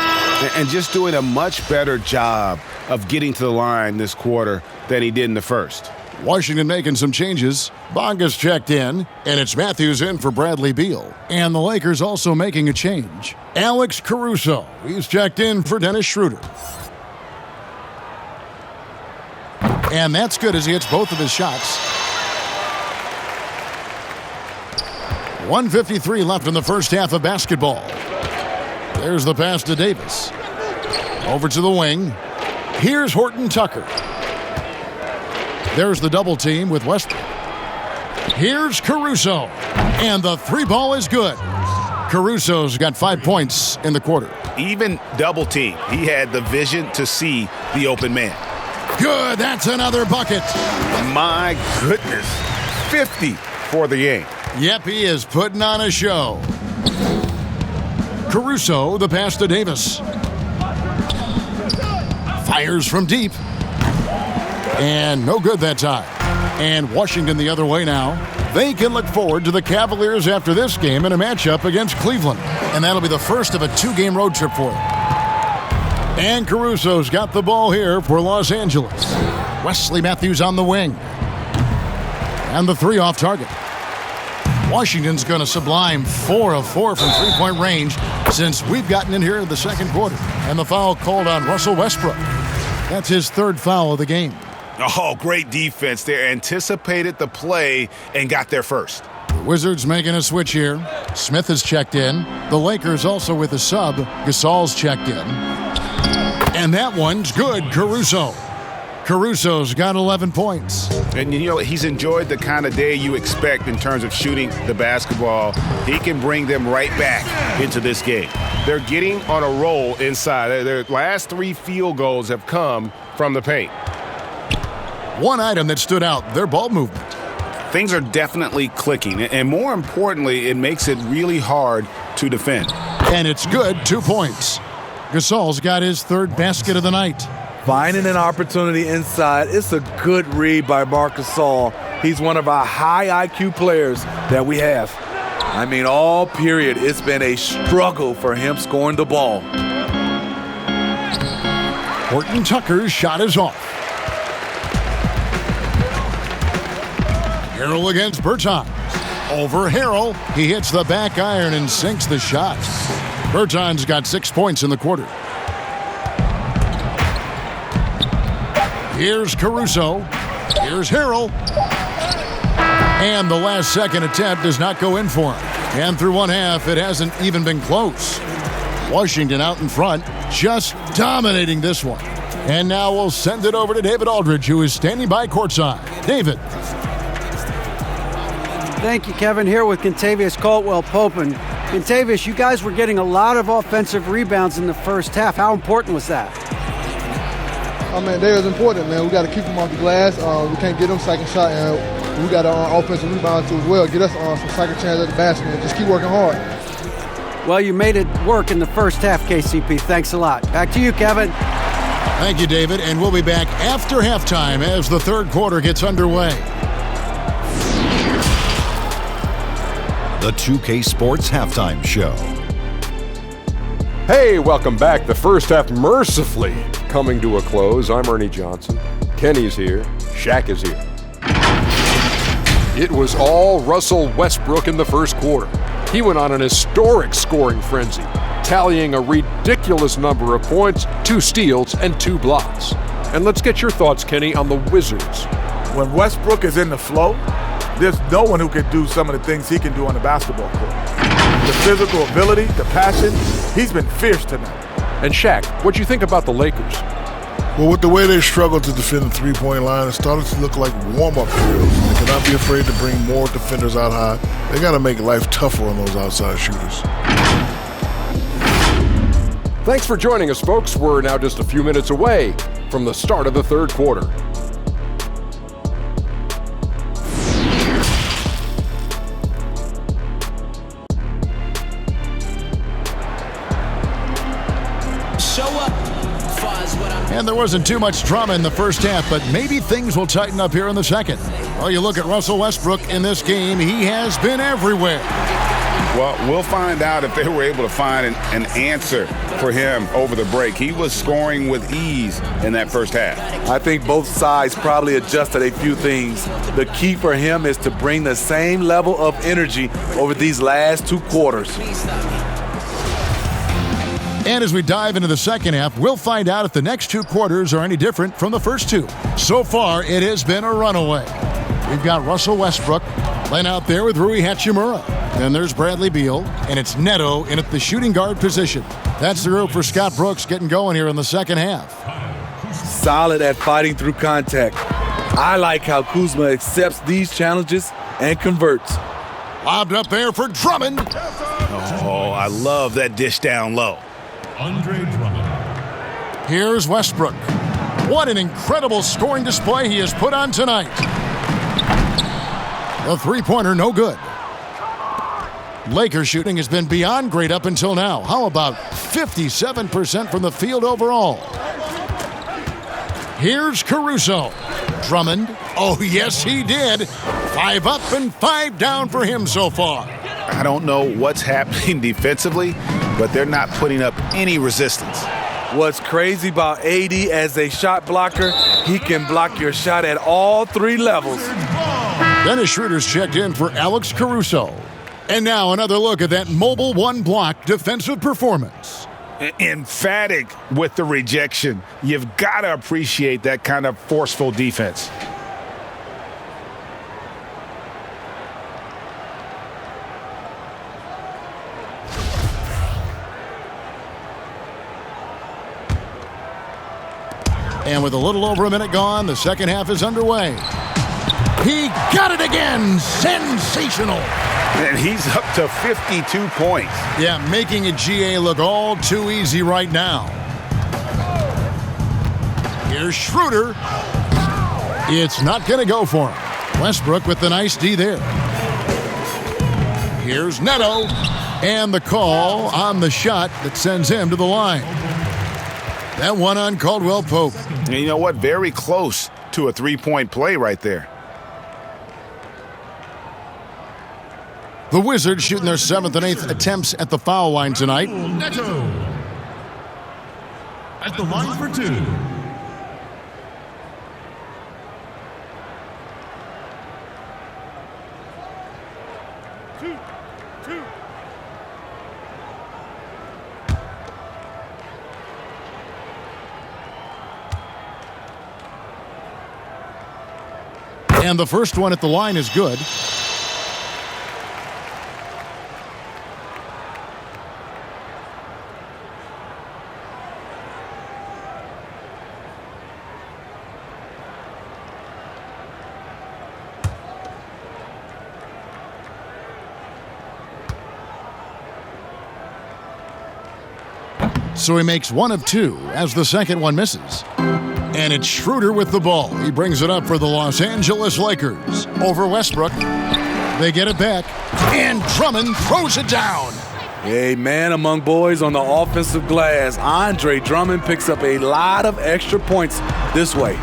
And just doing a much better job of getting to the line this quarter than he did in the first. Washington making some changes. Bonga's checked in, and it's Matthews in for Bradley Beal. And the Lakers also making a change. Alex Caruso, he's checked in for Dennis Schroeder. And that's good as he hits both of his shots. 1:53 left in the first half of basketball. There's the pass to Davis. Over to the wing. Here's Horton Tucker. There's the double team with Westbrook. Here's Caruso. And the 3 ball is good. Caruso's got 5 points in the quarter. Even double team, he had the vision to see the open man. Good, that's another bucket. My goodness, 50 for the game. Yep, he is putting on a show. Caruso, the pass to Davis. Fires from deep. And no good that time. And Washington the other way now. They can look forward to the Cavaliers after this game in a matchup against Cleveland. And that'll be the first of a 2-game road trip for them. And Caruso's got the ball here for Los Angeles. Wesley Matthews on the wing. And the 3 off target. Washington's going to sublime 4 of 4 from three-point range since we've gotten in here in the second quarter. And the foul called on Russell Westbrook. That's his 3rd foul of the game. Oh, great defense there. Anticipated the play and got there first. The Wizards making a switch here. Smith is checked in. The Lakers also with a sub. Gasol's checked in. And that one's good, Caruso. Caruso's got 11 points. And, you know, he's enjoyed the kind of day you expect in terms of shooting the basketball. He can bring them right back into this game. They're getting on a roll inside. Their last 3 field goals have come from the paint. One item that stood out, their ball movement. Things are definitely clicking. And more importantly, it makes it really hard to defend. And it's good, 2 points. Gasol's got his 3rd basket of the night. Finding an opportunity inside. It's a good read by Marc Gasol. He's one of our high IQ players that we have. I mean, all period, it's been a struggle for him scoring the ball. Horton Tucker's shot is off. Harrell against Bertans. Over Harrell. He hits the back iron and sinks the shot. Bertans got 6 points in the quarter. Here's Caruso. Here's Harrell. And the last second attempt does not go in for him. And through one half, it hasn't even been close. Washington out in front, just dominating this one. And now we'll send it over to David Aldridge, who is standing by courtside. David. Thank you, Kevin. Here with Kentavious Caldwell-Pope. And Kentavious, you guys were getting a lot of offensive rebounds in the first half. How important was that? I mean, that is important, man. We got to keep them off the glass. We can't get them second shot, and we got offensive rebounds too as well. Get us some second chance at the basket and just keep working hard. Well, you made it work in the first half, KCP. Thanks a lot. Back to you, Kevin. Thank you, David. And we'll be back after halftime as the 3rd quarter gets underway. The 2K Sports Halftime Show. Hey, welcome back. The first half mercifully coming to a close. I'm Ernie Johnson. Kenny's here. Shaq is here. It was all Russell Westbrook in the first quarter. He went on an historic scoring frenzy, tallying a ridiculous number of points, 2 steals, and 2 blocks. And let's get your thoughts, Kenny, on the Wizards. When Westbrook is in the flow, there's no one who can do some of the things he can do on the basketball court. The physical ability, the passion, he's been fierce tonight. And Shaq, what do you think about the Lakers? Well, with the way they struggled to defend the three-point line, it started to look like warm-up drills. They Cannot be afraid to bring more defenders out high. They got to make life tougher on those outside shooters. Thanks for joining us, folks. We're now just a few minutes away from the start of the third quarter. And there wasn't too much drama in the first half, but maybe things will tighten up here in the second. Well, you look at Russell Westbrook in this game, he has been everywhere. Well, we'll find out if they were able to find an answer for him over the break. He was scoring with ease in that first half. I think both sides probably adjusted a few things. The key for him is to bring the same level of energy over these last two quarters. And as we dive into the second half, we'll find out if the next two quarters are any different from the first two. So far, it has been a runaway. We've got Russell Westbrook laying out there with Rui Hachimura. Then there's Bradley Beal, and it's Neto in at the shooting guard position. That's the group for Scott Brooks getting going here in the second half. Solid at fighting through contact. I like how Kuzma accepts these challenges and converts. Lobbed up there for Drummond. Oh, I love that dish down low. Andre Drummond. Here's Westbrook. What an incredible scoring display he has put on tonight. The three-pointer no good. Lakers shooting has been beyond great up until now. How about 57% from the field overall? Here's Caruso. Drummond. Oh, yes, he did. 5 up and 5 down for him so far. I don't know what's happening defensively, but they're not putting up any resistance. What's crazy about AD as a shot blocker, he can block your shot at all three levels. Dennis Schroeder's checked in for Alex Caruso. And now another look at that mobile one-block defensive performance. Emphatic with the rejection. You've got to appreciate that kind of forceful defense. And with a little over a minute gone, the second half is underway. He got it again! Sensational! And he's up to 52 points. Yeah, making a GA look all too easy right now. Here's Schroeder. It's not going to go for him. Westbrook with the nice D there. Here's Neto. And the call on the shot that sends him to the line. That one on Caldwell Pope. And you know what? Very close to a three-point play right there. The Wizards shooting their 7th and 8th attempts at the foul line tonight. Neto at the line for 2. And the first one at the line is good. So he makes 1 of 2 as the second one misses. And it's Schroeder with the ball. He brings it up for the Los Angeles Lakers. Over Westbrook. They get it back. And Drummond throws it down. A man among boys on the offensive glass. Andre Drummond picks up a lot of extra points this way.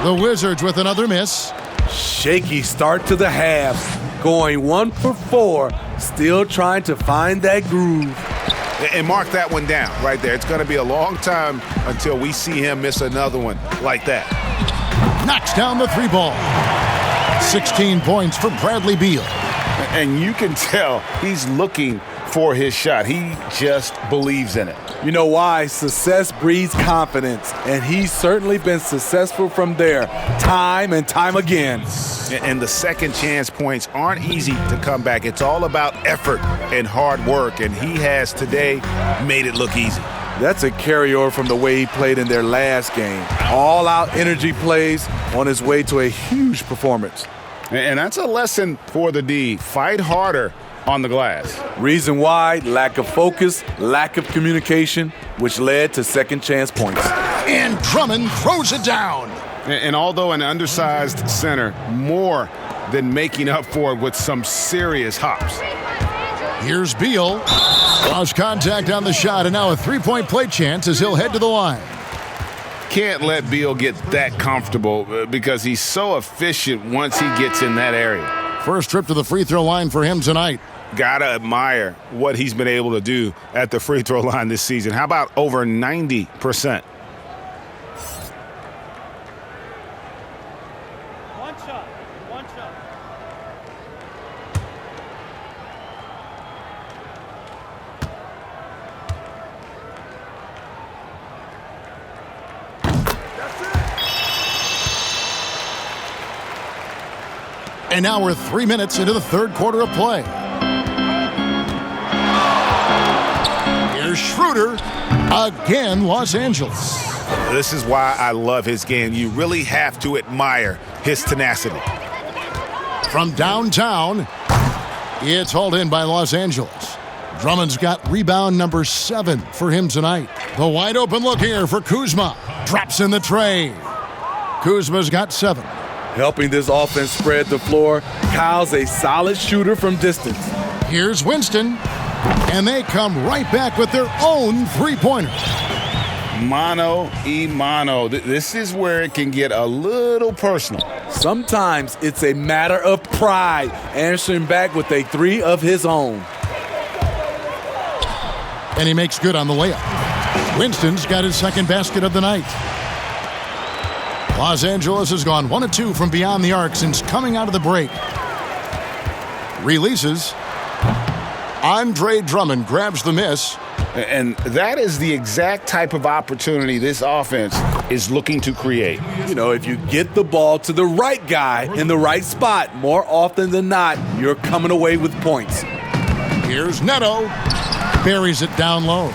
The Wizards with another miss. Shaky start to the half. Going 1 for 4. Still trying to find that groove. And mark that one down right there. It's going to be a long time until we see him miss another one like that. Knocks down the 3 ball. 16 points for Bradley Beal. And you can tell he's looking for his shot. He just believes in it. You know why? Success breeds confidence. And he's certainly been successful from there time and time again. And the second chance points aren't easy to come back. It's all about effort and hard work. And he has today made it look easy. That's a carryover from the way he played in their last game. All-out energy plays on his way to a huge performance. And that's a lesson for the D. Fight harder on the glass. Reason why, lack of focus, lack of communication, which led to second chance points. And Drummond throws it down. And although an undersized center, more than making up for it with some serious hops. Here's Beal. Lost contact on the shot, and now a three-point play chance as he'll head to the line. Can't let Beal get that comfortable because he's so efficient once he gets in that area. First trip to the free throw line for him tonight. Gotta admire what he's been able to do at the free throw line this season. How about over 90%? One shot. And now we're 3 minutes into the third quarter of play. Here's Schroeder. Again, Los Angeles. This is why I love his game. You really have to admire his tenacity. From downtown, it's hauled in by Los Angeles. Drummond's got rebound number 7 for him tonight. The wide open look here for Kuzma. Drops in the tray. Kuzma's got 7. Helping this offense spread the floor, Kyle's a solid shooter from distance. Here's Winston, and they come right back with their own three-pointer. Mano y mano. This is where it can get a little personal. Sometimes it's a matter of pride, answering back with a 3 of his own. And he makes good on the layup. Winston's got his second basket of the night. Los Angeles has gone 1 of 2 from beyond the arc since coming out of the break. Releases. Andre Drummond grabs the miss. And that is the exact type of opportunity this offense is looking to create. You know, if you get the ball to the right guy in the right spot, more often than not, you're coming away with points. Here's Neto. Buries it down low.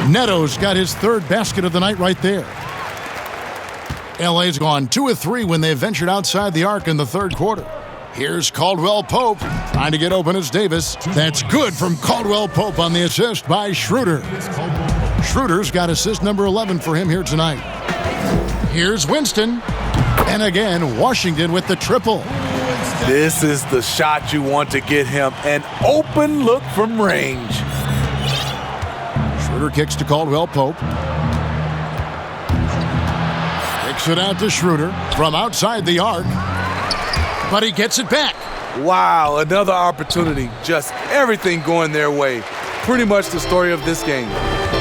Neto's got his third basket of the night right there. LA's gone 2 of 3 when they ventured outside the arc in the third quarter. Here's Caldwell Pope trying to get open as Davis. That's good from Caldwell Pope on the assist by Schroeder. Schroeder's got assist number 11 for him here tonight. Here's Winston. And again, Washington with the triple. This is the shot you want to get him. An open look from range. Schroeder kicks to Caldwell Pope. Kicks it out to Schroeder from outside the arc. But he gets it back. Wow, another opportunity. Just everything going their way. Pretty much the story of this game.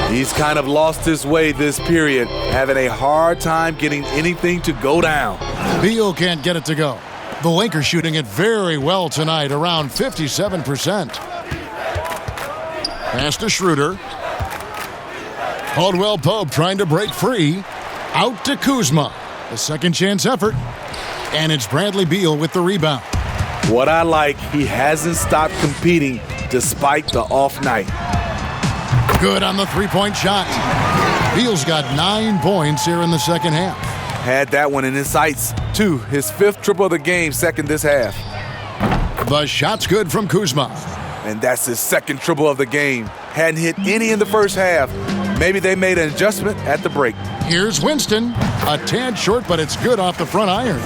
He's kind of lost his way this period, having a hard time getting anything to go down. Beal can't get it to go. The Lakers shooting it very well tonight, around 57%. Pass to Schroeder. Caldwell Pope trying to break free. Out to Kuzma. A second chance effort. And it's Bradley Beal with the rebound. What I like, he hasn't stopped competing despite the off night. Good on the three-point shot. Beal's got 9 points here in the second half. Had that one in his sights, too. His 5th triple of the game, second this half. The shot's good from Kuzma. And that's his 2nd triple of the game. Hadn't hit any in the first half. Maybe they made an adjustment at the break. Here's Winston. A tad short, but it's good off the front iron.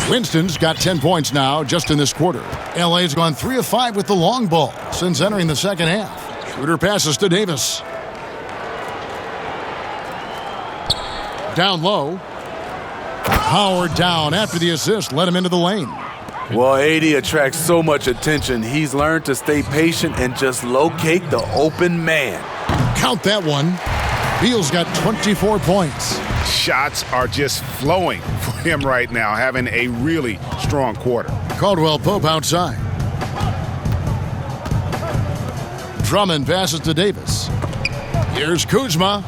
Winston's got 10 points now just in this quarter. LA's gone 3 of 5 with the long ball since entering the second half. Schroeder passes to Davis. Down low. Howard down after the assist led him into the lane. Well, AD attracts so much attention. He's learned to stay patient and just locate the open man. Count that one. Beal's got 24 points. Shots are just flowing for him right now, having a really strong quarter. Caldwell Pope outside. Drummond passes to Davis. Here's Kuzma.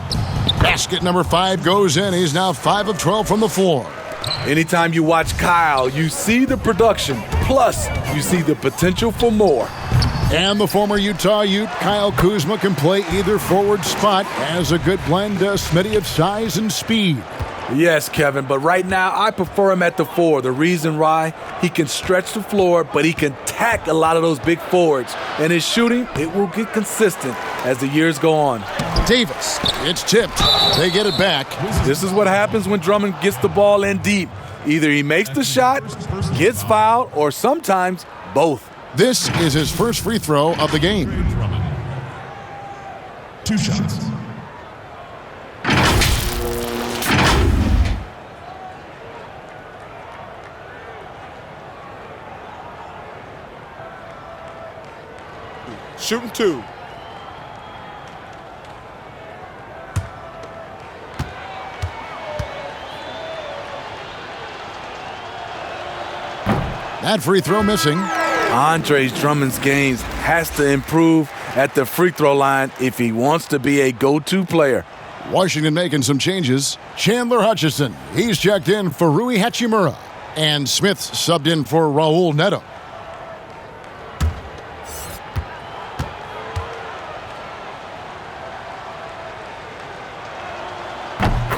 Basket number 5 goes in. He's now 5 of 12 from the floor. Anytime you watch Kyle, you see the production, plus you see the potential for more. And the former Utah Ute, Kyle Kuzma, can play either forward spot. Has a good blend, Smitty, of size and speed. Yes, Kevin, but right now I prefer him at the 4. The reason why, he can stretch the floor, but he can tack a lot of those big forwards. And his shooting, it will get consistent as the years go on. Davis, it's tipped. They get it back. This is what happens when Drummond gets the ball in deep. Either he makes the shot, gets fouled, or sometimes both. This is his first free throw of the game. 2 shots. Shooting 2. That free throw missing. Andre Drummond's games has to improve at the free throw line if he wants to be a go-to player. Washington making some changes. Chandler Hutchison, he's checked in for Rui Hachimura. And Smith subbed in for Raul Neto.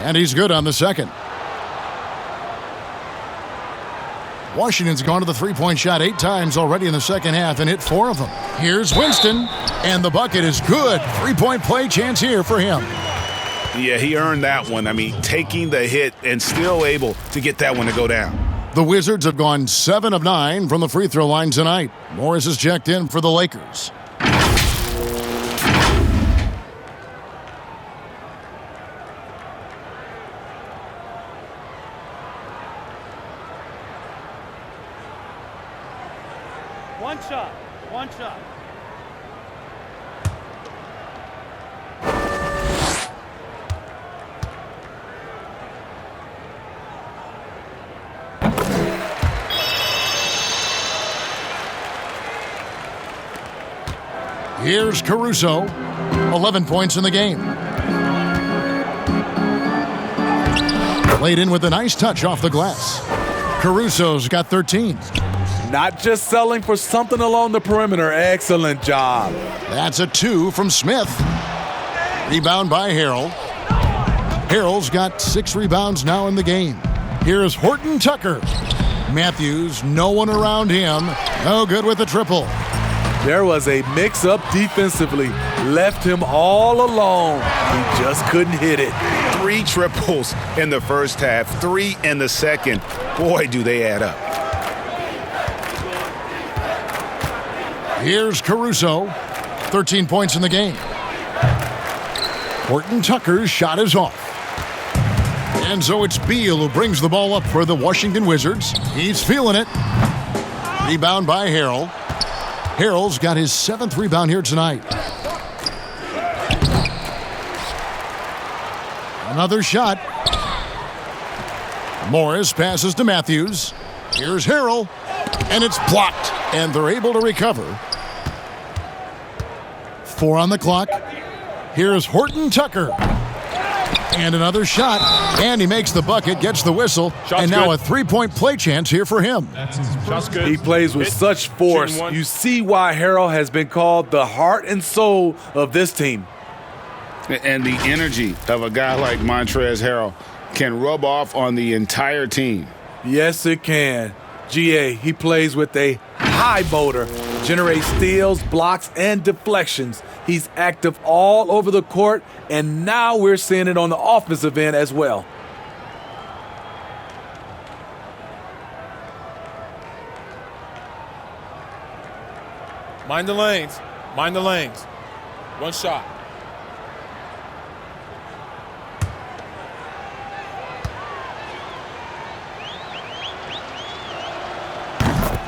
And he's good on the second. Washington's gone to the three-point shot 8 times already in the second half and hit 4 of them. Here's Winston, and the bucket is good. 3-point play chance here for him. Yeah, he earned that one. I mean, taking the hit and still able to get that one to go down. The Wizards have gone 7 of 9 from the free throw line tonight. Morris is checked in for the Lakers. One shot. Here's Caruso, 11 points in the game. Played in with a nice touch off the glass. Caruso's got 13. Not just selling for something along the perimeter. Excellent job. That's a 2 from Smith. Rebound by Harrell. Harrell's got 6 rebounds now in the game. Here's Horton Tucker. Matthews, no one around him. No good with the triple. There was a mix-up defensively. Left him all alone. He just couldn't hit it. 3 triples in the first half, 3 in the second. Boy, do they add up. Here's Caruso, 13 points in the game. Horton Tucker's shot is off. And so it's Beal who brings the ball up for the Washington Wizards. He's feeling it. Rebound by Harrell. Harrell's got his 7th rebound here tonight. Another shot. Morris passes to Matthews. Here's Harrell. And it's blocked. And they're able to recover. 4 on the clock. Here's Horton Tucker. And another shot. And he makes the bucket, gets the whistle. Shot's and now good. a 3-point play chance here for him. Shot's good. He plays with such force. You see why Harrell has been called the heart and soul of this team. And the energy of a guy like Montrezl Harrell can rub off on the entire team. Yes, it can. GA, he plays with a high motor, generates steals, blocks, and deflections. He's active all over the court, and now we're seeing it on the offensive end as well. Mind the lanes. Mind the lanes. 1 shot.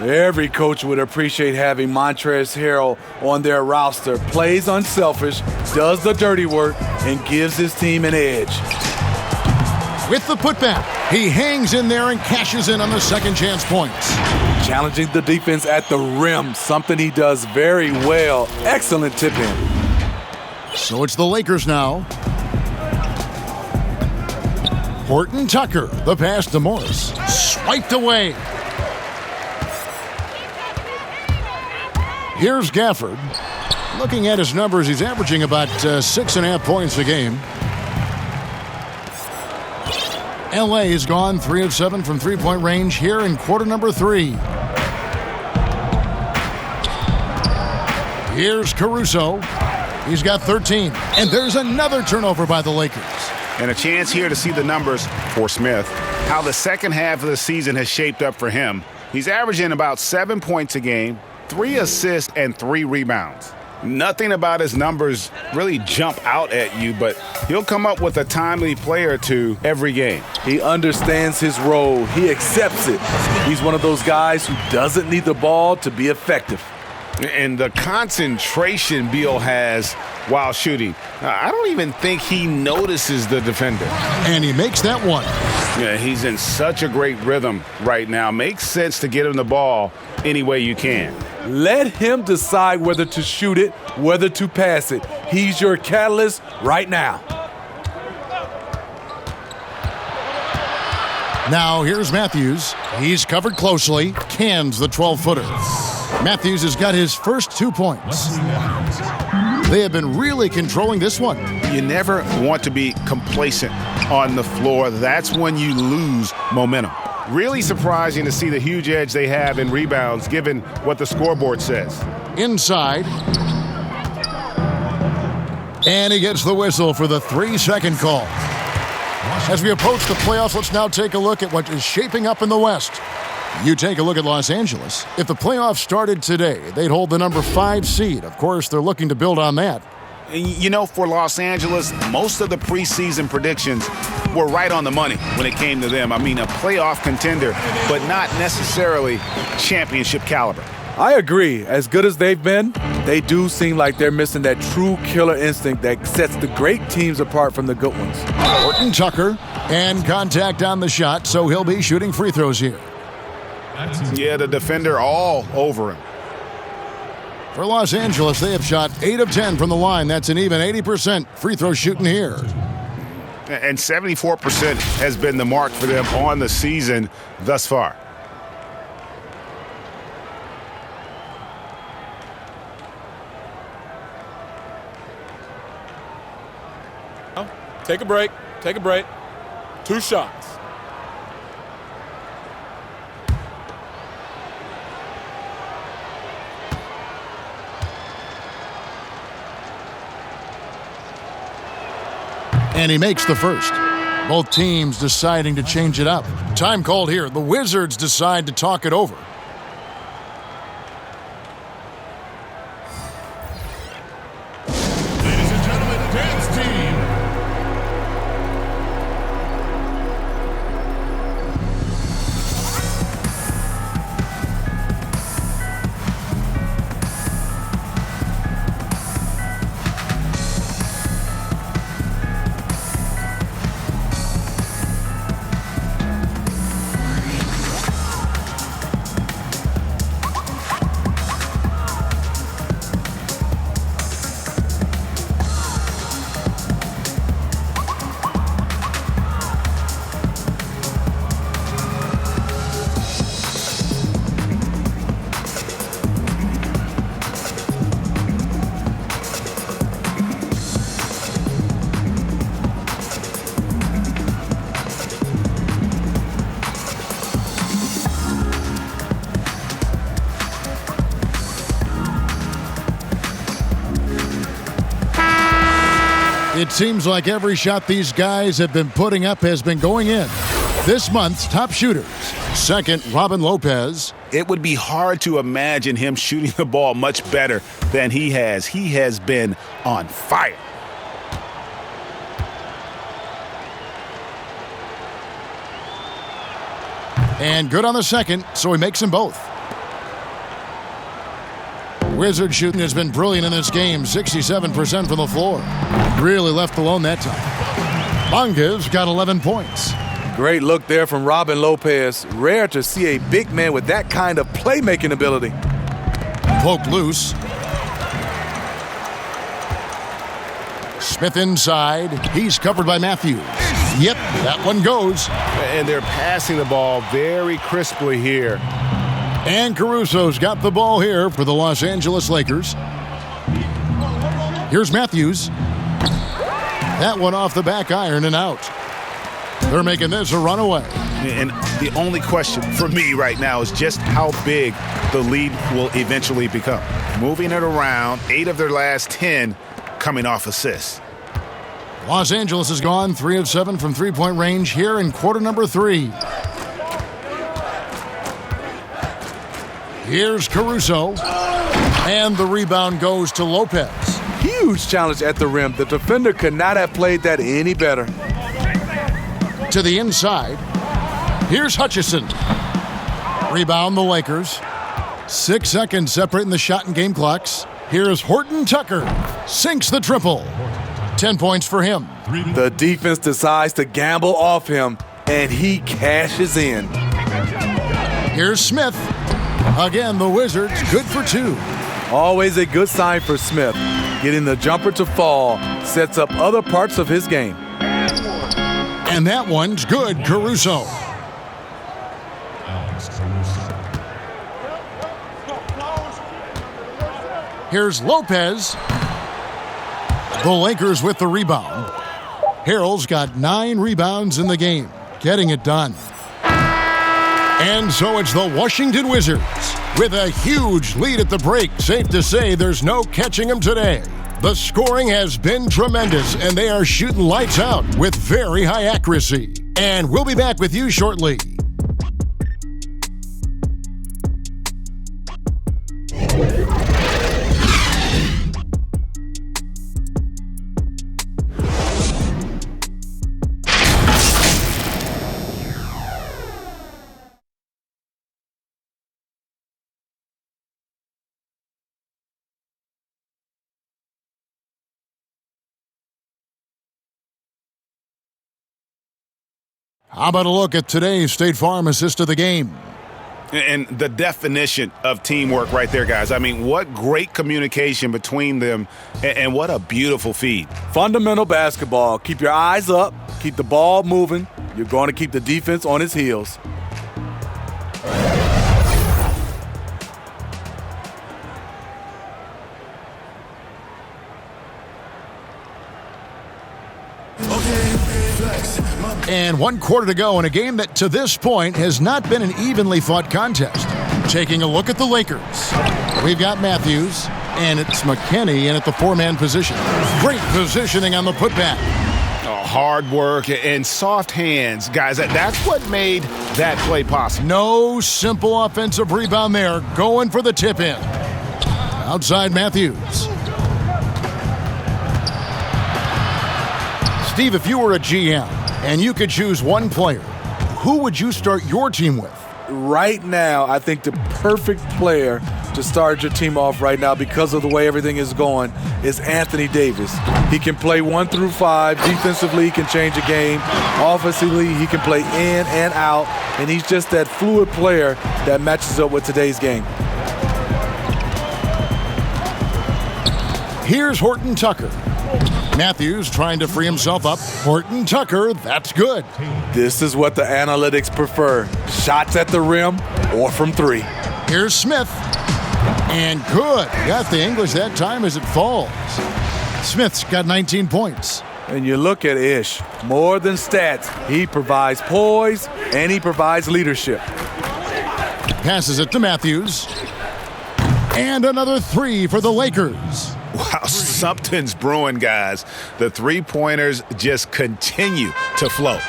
Every coach would appreciate having Montrezl Harrell on their roster. Plays unselfish, does the dirty work, and gives his team an edge. With the putback, he hangs in there and cashes in on the second chance points. Challenging the defense at the rim, something he does very well. Excellent tip in. So it's the Lakers now. Horton Tucker, the pass to Morris. Swiped away. Here's Gafford. Looking at his numbers, he's averaging about 6.5 points a game. LA has gone 3 of 7 from three-point range here in quarter number 3. Here's Caruso. He's got 13. And there's another turnover by the Lakers. And a chance here to see the numbers for Smith, how the second half of the season has shaped up for him. He's averaging about 7 points a game, 3 assists, and 3 rebounds. Nothing about his numbers really jump out at you, but he'll come up with a timely play or two every game. He understands his role. He accepts it. He's one of those guys who doesn't need the ball to be effective. And the concentration Beal has while shooting, I don't even think he notices the defender. And he makes that one. Yeah, he's in such a great rhythm right now. Makes sense to get him the ball any way you can. Let him decide whether to shoot it, whether to pass it. He's your catalyst right now. Now here's Matthews. He's covered closely, cans the 12-footer. Matthews has got his first 2 points. They have been really controlling this one. You never want to be complacent on the floor. That's when you lose momentum. Really surprising to see the huge edge they have in rebounds given what the scoreboard says. Inside. And he gets the whistle for the 3-second call. As we approach the playoffs, let's now take a look at what is shaping up in the West. You take a look at Los Angeles. If the playoffs started today, they'd hold the number 5 seed. Of course, they're looking to build on that. You know, for Los Angeles, most of the preseason predictions were right on the money when it came to them. I mean, a playoff contender, but not necessarily championship caliber. I agree. As good as they've been, they do seem like they're missing that true killer instinct that sets the great teams apart from the good ones. Horton Tucker, and contact on the shot, so he'll be shooting free throws here. Yeah, the defender all over him. For Los Angeles, they have shot 8 of 10 from the line. That's an even 80% free throw shooting here. And 74% has been the mark for them on the season thus far. Take a break. Take a break. 2 shots. And he makes the first. Both teams deciding to change it up. Time called here. The Wizards decide to talk it over. Ladies and gentlemen, dance team. It seems like every shot these guys have been putting up has been going in. This month's top shooters. Second, Robin Lopez. It would be hard to imagine him shooting the ball much better than he has. He has been on fire. And good on the second, so he makes them both. Wizard shooting has been brilliant in this game, 67% from the floor. Really left alone that time. Bonga's got 11 points. Great look there from Robin Lopez. Rare to see a big man with that kind of playmaking ability. Poked loose. Smith inside. He's covered by Matthews. Yep, that one goes. And they're passing the ball very crisply here. And Caruso's got the ball here for the Los Angeles Lakers. Here's Matthews. That one off the back iron and out. They're making this a runaway. And the only question for me right now is just how big the lead will eventually become. Moving it around, 8 of their last 10 coming off assists. Los Angeles has gone 3 of 7 from three-point range here in quarter number 3. Here's Caruso. And the rebound goes to Lopez. Huge challenge at the rim. The defender could not have played that any better. To the inside. Here's Hutchison. Rebound the Lakers. 6 seconds separating the shot and game clocks. Here's Horton Tucker. Sinks the triple. 10 points for him. The defense decides to gamble off him, and he cashes in. Here's Smith. Again, the Wizards good for 2. Always a good sign for Smith. Getting the jumper to fall sets up other parts of his game. And that one's good, Caruso. Here's Lopez. The Lakers with the rebound. Harrell's got 9 rebounds in the game, getting it done. And so it's the Washington Wizards with a huge lead at the break. Safe to say there's no catching them today. The scoring has been tremendous, and they are shooting lights out with very high accuracy. And we'll be back with you shortly. How about a look at today's State Farm assist of the game? And the definition of teamwork right there, guys. I mean, what great communication between them, and what a beautiful feed. Fundamental basketball. Keep your eyes up. Keep the ball moving. You're going to keep the defense on its heels. And 1 quarter to go in a game that to this point has not been an evenly fought contest. Taking a look at the Lakers. We've got Matthews, and it's McKinney in at the 4-man position. Great positioning on the putback. Hard work and soft hands, guys. That's what made that play possible. No simple offensive rebound there. Going for the tip-in. Outside Matthews. Steve, if you were a GM and you could choose one player, who would you start your team with? Right now, I think the perfect player to start your team off right now, because of the way everything is going, is Anthony Davis. He can play 1 through 5. Defensively, he can change a game. Offensively, he can play in and out. And he's just that fluid player that matches up with today's game. Here's Horton Tucker. Matthews trying to free himself up. Horton Tucker, that's good. This is what the analytics prefer. Shots at the rim or from 3. Here's Smith. And good. Got the English that time as it falls. Smith's got 19 points. And you look at Ish. More than stats. He provides poise and he provides leadership. Passes it to Matthews. And another 3 for the Lakers. Wow, something's brewing, guys. The three-pointers just continue to flow.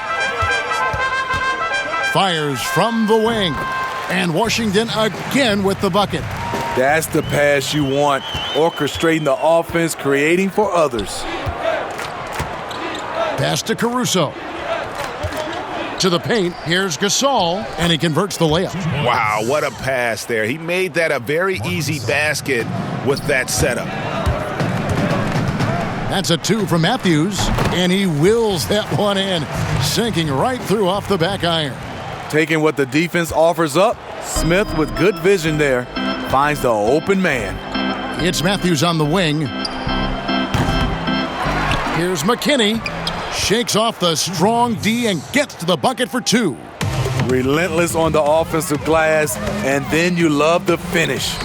Fires from the wing. And Washington again with the bucket. That's the pass you want. Orchestrating the offense, creating for others. Pass to Caruso. To the paint, here's Gasol, and he converts the layup. Wow, what a pass there. He made that a very easy basket with that setup. That's a 2 from Matthews, and he wills that one in, sinking right through off the back iron. Taking what the defense offers up, Smith with good vision there finds the open man. It's Matthews on the wing. Here's McKinney. Shakes off the strong D and gets to the bucket for 2. Relentless on the offensive glass, and then you love the finish.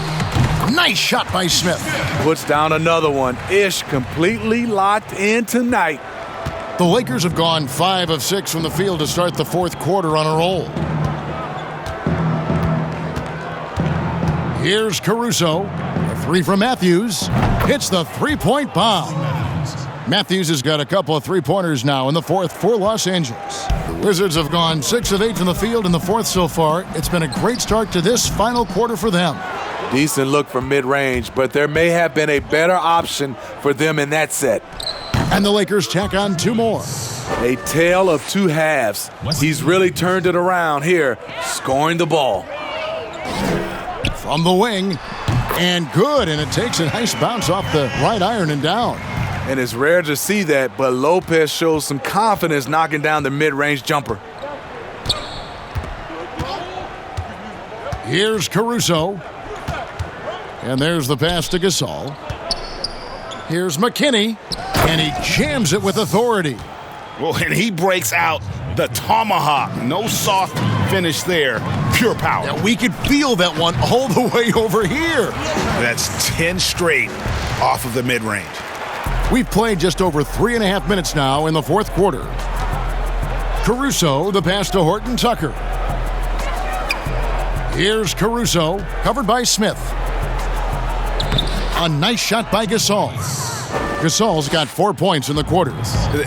Nice shot by Smith. Puts down another one. Ish completely locked in tonight. The Lakers have gone 5 of 6 from the field to start the fourth quarter on a roll. Here's Caruso. A three from Matthews. Hits the three-point bomb. Matthews has got a couple of three-pointers now in the fourth for Los Angeles. The Wizards have gone 6 of 8 from the field in the fourth so far. It's been a great start to this final quarter for them. Decent look from mid-range, but there may have been a better option for them in that set. And the Lakers tack on 2 more. A tale of 2 halves. He's really turned it around here, scoring the ball. From the wing, and good, and it takes a nice bounce off the right iron and down. And it's rare to see that, but Lopez shows some confidence knocking down the mid-range jumper. Here's Caruso. And there's the pass to Gasol. Here's McKinney, and he jams it with authority. Well, and he breaks out the tomahawk. No soft finish there. Pure power. Yeah, we could feel that one all the way over here. That's 10 straight off of the mid-range. We've played just over 3.5 minutes now in the fourth quarter. Caruso, the pass to Horton Tucker. Here's Caruso, covered by Smith. A nice shot by Gasol. Gasol's got 4 points in the quarter.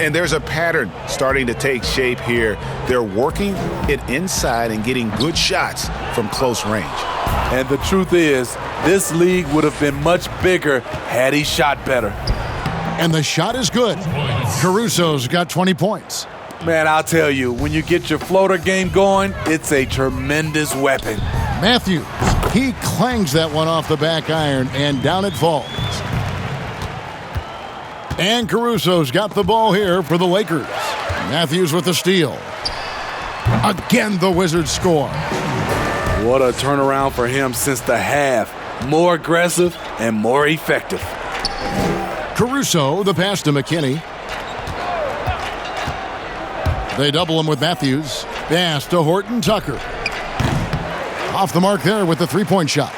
And there's a pattern starting to take shape here. They're working it inside and getting good shots from close range. And the truth is, this league would have been much bigger had he shot better. And the shot is good. Caruso's got 20 points. Man, I'll tell you, when you get your floater game going, it's a tremendous weapon. Matthews, he clangs that one off the back iron, and down it falls. And Caruso's got the ball here for the Lakers. Matthews with the steal. Again, the Wizards score. What a turnaround for him since the half. More aggressive and more effective. Caruso, the pass to McKinney. They double him with Matthews. Pass to Horton Tucker. Off the mark there with the three-point shot.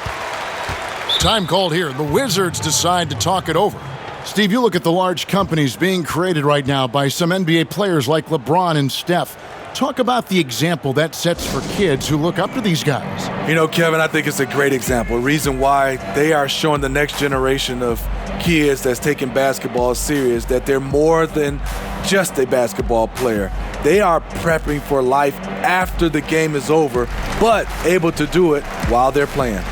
Time called here. The Wizards decide to talk it over. Steve, you look at the large companies being created right now by some NBA players like LeBron and Steph. Talk about the example that sets for kids who look up to these guys. You know, Kevin, I think it's a great example. Reason why they are showing the next generation of kids that's taking basketball serious that they're more than just a basketball player. They are prepping for life after the game is over, but able to do it while they're playing.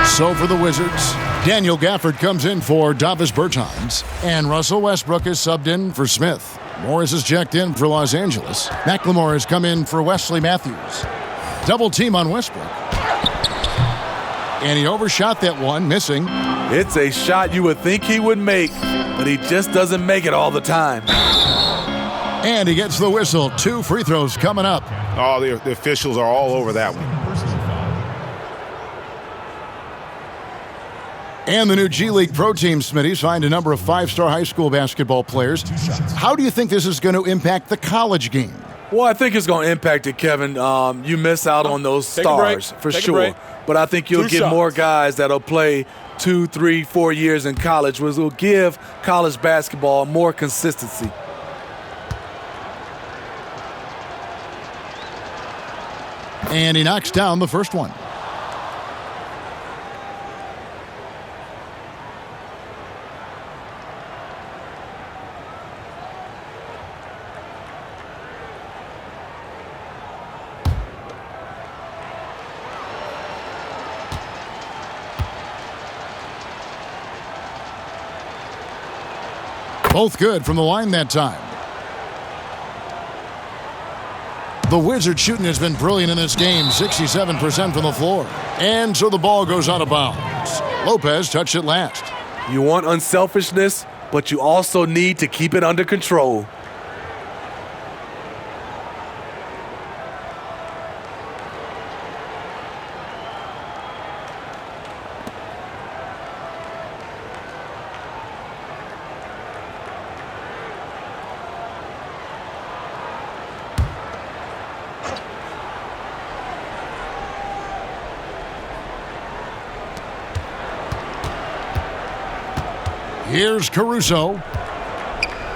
So for the Wizards, Daniel Gafford comes in for Davis Bertans, and Russell Westbrook is subbed in for Smith. Morris is checked in for Los Angeles. McLemore has come in for Wesley Matthews. Double team on Westbrook. And he overshot that one, missing. It's a shot you would think he would make, but he just doesn't make it all the time. And he gets the whistle. 2 free throws coming up. Oh, the officials are all over that one. And the new G League Pro Team, Smitty, signed a number of 5-star high school basketball players. How do you think this is going to impact the college game? Well, I think it's going to impact it, Kevin. You miss out on those stars, for sure. But I think you'll get more guys that'll play 2, 3, 4 years in college, which will give college basketball more consistency. And he knocks down the first one. Both good from the line that time. The Wizards shooting has been brilliant in this game, 67% from the floor. And so the ball goes out of bounds. Lopez touched it last. You want unselfishness, but you also need to keep it under control. Here's Caruso.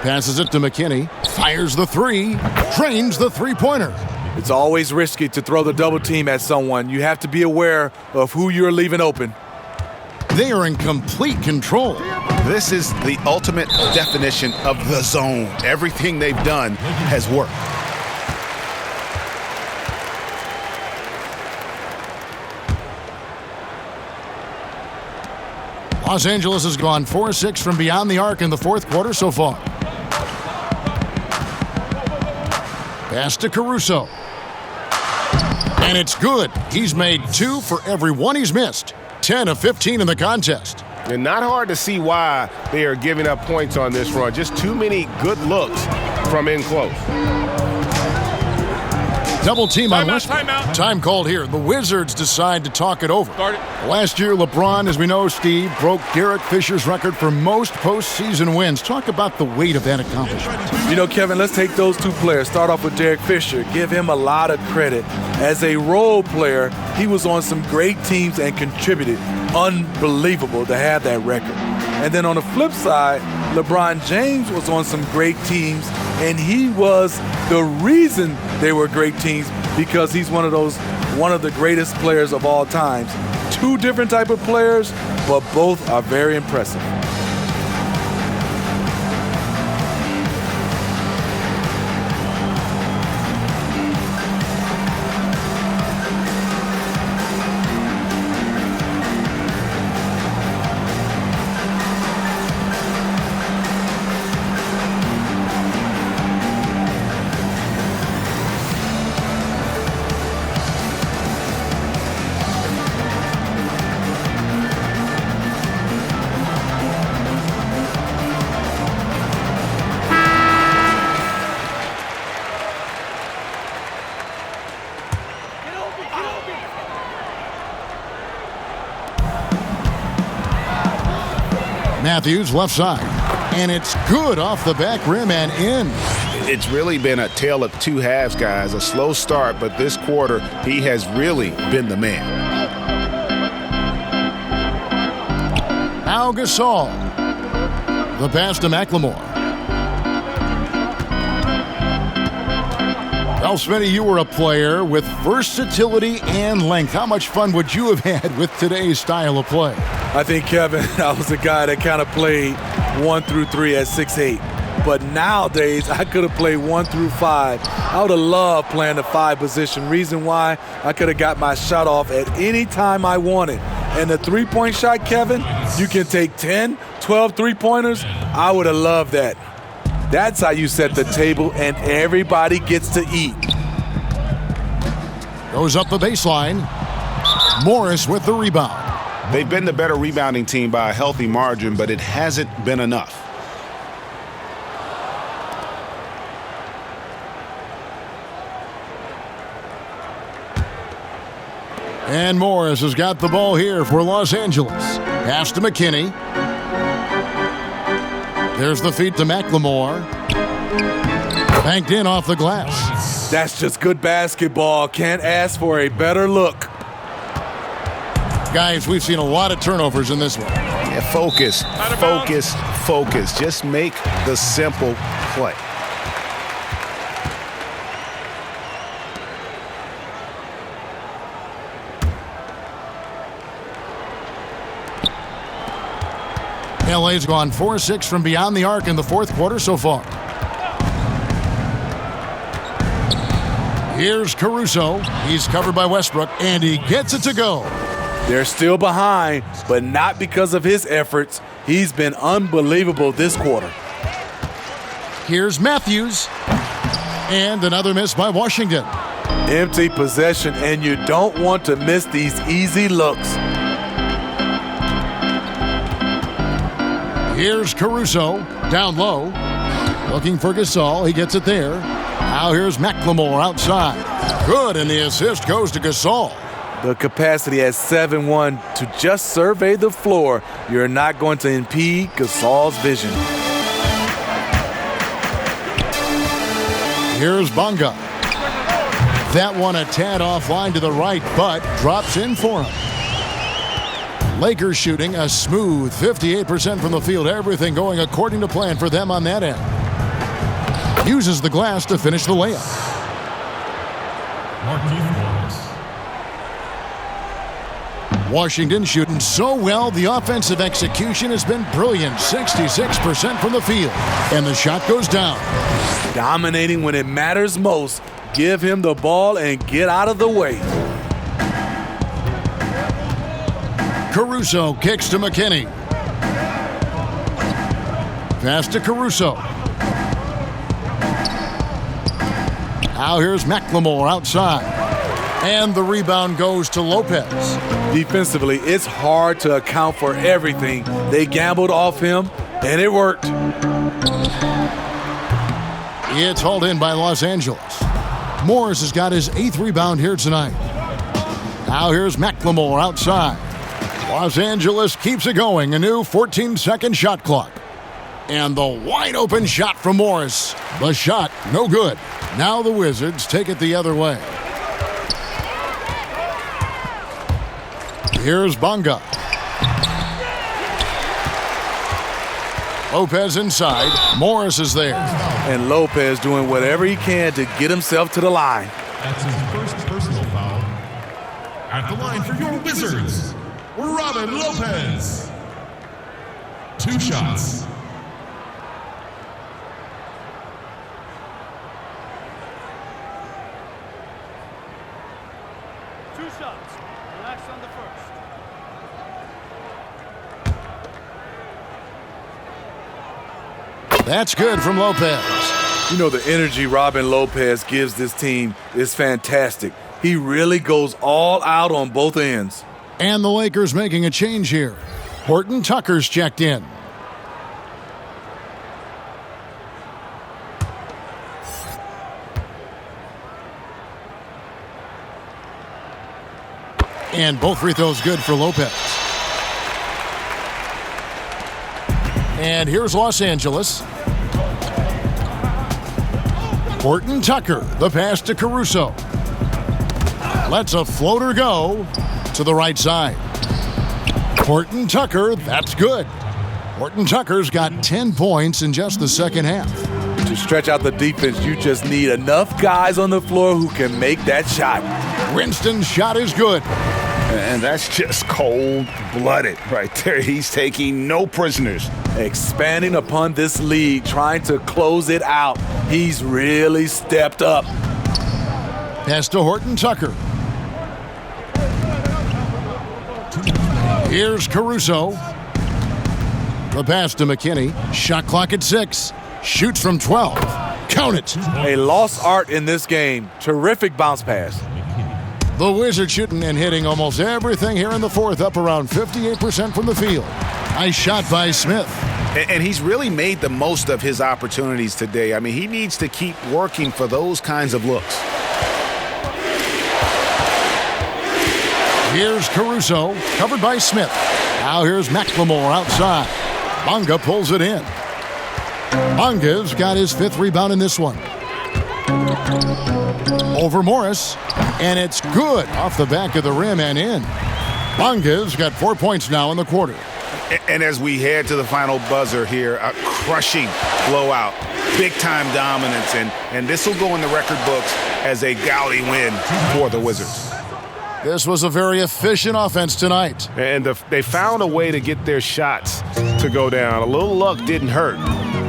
Passes it to McKinney. Fires the three. Drains the three-pointer. It's always risky to throw the double team at someone. You have to be aware of who you're leaving open. They are in complete control. This is the ultimate definition of the zone. Everything they've done has worked. Los Angeles has gone 4-6 from beyond the arc in the fourth quarter so far. Pass to Caruso. And it's good. He's made 2 for every 1 he's missed. 10 of 15 in the contest. And not hard to see why they are giving up points on this run. Just too many good looks from in close. Double team on Westbrook. Time called here. The Wizards decide to talk it over. Last year, LeBron, as we know, Steve, broke Derek Fisher's record for most postseason wins. Talk about the weight of that accomplishment. You know, Kevin, let's take those two players. Start off with Derek Fisher. Give him a lot of credit. As a role player, he was on some great teams and contributed. Unbelievable to have that record. And then on the flip side, LeBron James was on some great teams, and he was the reason they were great teams because he's one of the greatest players of all times. Two different type of players, but both are very impressive. Matthews, left side. And it's good off the back rim and in. It's really been a tale of two halves, guys. A slow start, but this quarter, he has really been the man. Now Gasol. The pass to McLemore. Well, Smitty, you were a player with versatility and length. How much fun would you have had with today's style of play? I think, Kevin, I was a guy that kind of played 1 through 3 at 6'8". But nowadays, I could have played 1 through 5. I would have loved playing the 5 position. Reason why, I could have got my shot off at any time I wanted. And the three-point shot, Kevin, you can take 10, 12 three-pointers. I would have loved that. That's how you set the table, and everybody gets to eat. Goes up the baseline. Morris with the rebound. They've been the better rebounding team by a healthy margin, but it hasn't been enough. And Morris has got the ball here for Los Angeles. Pass to McKinney. There's the feed to McLemore. Banked in off the glass. That's just good basketball. Can't ask for a better look. Guys, we've seen a lot of turnovers in this one. Yeah, focus, focus, focus. Just make the simple play. LA's gone 4-6 from beyond the arc in the fourth quarter so far. Here's Caruso. He's covered by Westbrook, and he gets it to go. They're still behind, but not because of his efforts. He's been unbelievable this quarter. Here's Matthews. And another miss by Washington. Empty possession, and you don't want to miss these easy looks. Here's Caruso, down low. Looking for Gasol, he gets it there. Now here's McLemore outside. Good, and the assist goes to Gasol. The capacity at 7-1 to just survey the floor. You're not going to impede Gasol's vision. Here's Bonga. That one a tad offline to the right, but drops in for him. Lakers shooting a smooth 58% from the field. Everything going according to plan for them on that end. Uses the glass to finish the layup. Washington shooting so well, the offensive execution has been brilliant. 66% from the field, and the shot goes down. Dominating when it matters most. Give him the ball and get out of the way. Caruso kicks to McKinney. Pass to Caruso. Now here's McLemore outside. And the rebound goes to Lopez. Defensively, it's hard to account for everything. They gambled off him, and it worked. It's hauled in by Los Angeles. Morris has got his 8th rebound here tonight. Now here's McLemore outside. Los Angeles keeps it going. A new 14-second shot clock. And the wide open shot from Morris. The shot, no good. Now the Wizards take it the other way. Here's Bonga. Lopez inside. Morris is there. And Lopez doing whatever he can to get himself to the line. That's his first personal foul. At the line for your Wizards, Robin Lopez. 2 shots. Relax on the first. That's good from Lopez. You know, the energy Robin Lopez gives this team is fantastic. He really goes all out on both ends. And the Lakers making a change here. Horton Tucker's checked in. And both free throws good for Lopez. And here's Los Angeles. Horton Tucker, the pass to Caruso. Lets a floater go to the right side. Horton Tucker, that's good. Horton Tucker's got 10 points in just the second half. To stretch out the defense, you just need enough guys on the floor who can make that shot. Winston's shot is good. And that's just cold-blooded right there. He's taking no prisoners. Expanding upon this lead, trying to close it out. He's really stepped up. Pass to Horton Tucker. Here's Caruso. The pass to McKinney. Shot clock at 6. Shoots from 12. Count it. A lost art in this game. Terrific bounce pass. The Wizards shooting and hitting almost everything here in the fourth, up around 58% from the field. Nice shot by Smith. And he's really made the most of his opportunities today. I mean, he needs to keep working for those kinds of looks. Here's Caruso, covered by Smith. Now here's McLemore outside. Bonga pulls it in. Bonga's got his 5th rebound in this one. Over Morris, and it's good off the back of the rim and in. Bonga's got 4 points now in the quarter. And as we head to the final buzzer here, a crushing blowout, big-time dominance, and this will go in the record books as a gaudy win for the Wizards. This was a very efficient offense tonight. And they found a way to get their shots to go down. A little luck didn't hurt.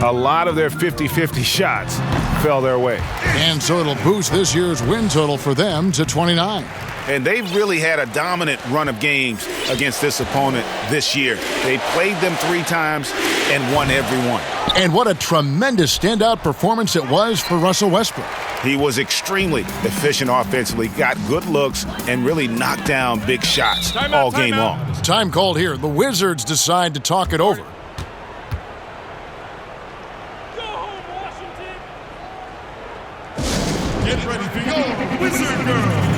A lot of their 50-50 shots fell their way. And so it'll boost this year's win total for them to 29. And they've really had a dominant run of games against this opponent this year. They played them 3 times and won every one. And what a tremendous standout performance it was for Russell Westbrook. He was extremely efficient offensively, got good looks, and really knocked down big shots all game long. Time called here. The Wizards decide to talk it over. Get ready for your Wizard Girls.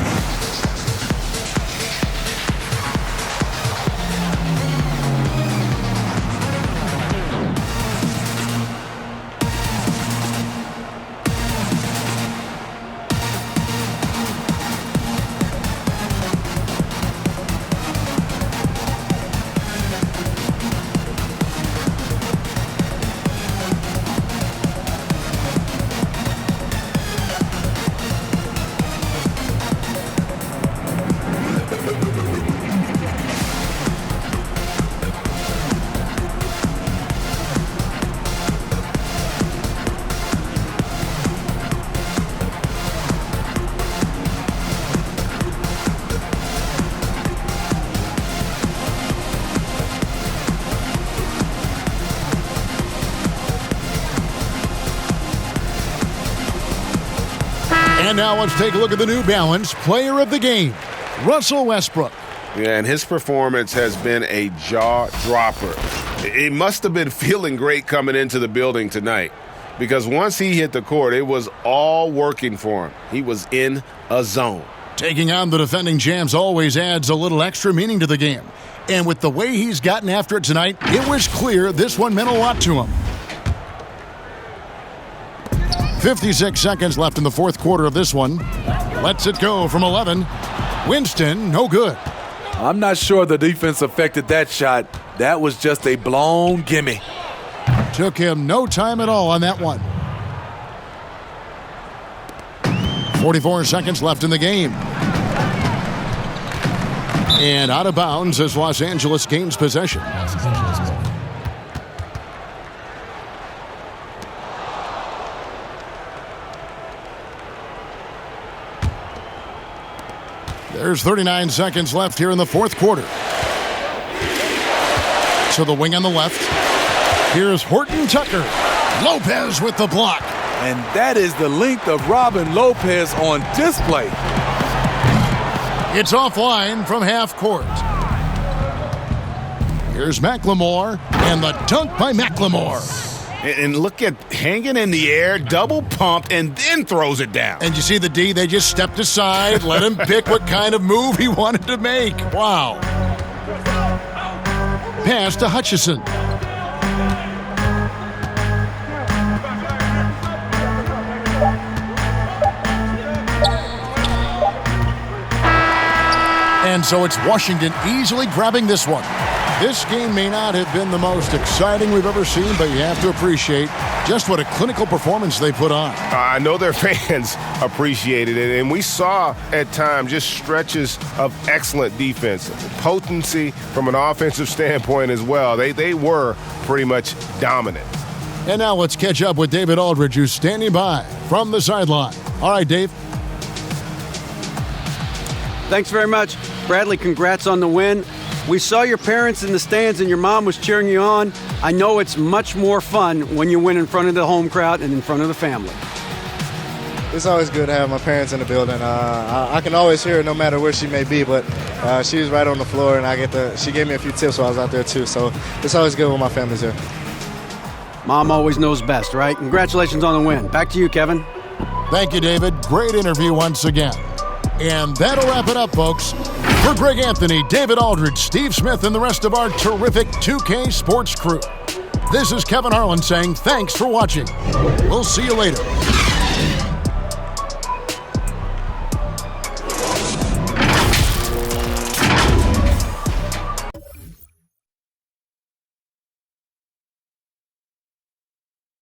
And now let's take a look at the New Balance Player of the Game, Russell Westbrook. Yeah, and his performance has been a jaw dropper. He must have been feeling great coming into the building tonight, because once he hit the court, it was all working for him. He was in a zone. Taking on the defending champs always adds a little extra meaning to the game. And with the way he's gotten after it tonight, it was clear this one meant a lot to him. 56 seconds left in the fourth quarter of this one. Lets it go from 11. Winston, no good. I'm not sure the defense affected that shot. That was just a blown gimme. Took him no time at all on that one. 44 seconds left in the game. And out of bounds as Los Angeles gains possession. There's 39 seconds left here in the fourth quarter. So the wing on the left. Here's Horton Tucker. Lopez with the block. And that is the length of Robin Lopez on display. It's offline from half court. Here's McLemore, and the dunk by McLemore. And look at hanging in the air, double pumped, and then throws it down. And you see the D, they just stepped aside, let him pick what kind of move he wanted to make. Wow. Pass to Hutchison. And so it's Washington easily grabbing this one. This game may not have been the most exciting we've ever seen, but you have to appreciate just what a clinical performance they put on. I know their fans appreciated it, and we saw at times just stretches of excellent defense, potency from an offensive standpoint as well. They were pretty much dominant. And now let's catch up with David Aldridge, who's standing by from the sideline. All right, Dave. Thanks very much. Bradley, congrats on the win. We saw your parents in the stands and your mom was cheering you on. I know it's much more fun when you win in front of the home crowd and in front of the family. It's always good to have my parents in the building. I can always hear her no matter where she may be, but she was right on the floor, and she gave me a few tips while I was out there too. So it's always good when my family's here. Mom always knows best, right? Congratulations on the win. Back to you, Kevin. Thank you, David. Great interview once again. And that'll wrap it up, folks. For Greg Anthony, David Aldridge, Steve Smith, and the rest of our terrific 2K Sports crew, this is Kevin Harlan saying thanks for watching. We'll see you later.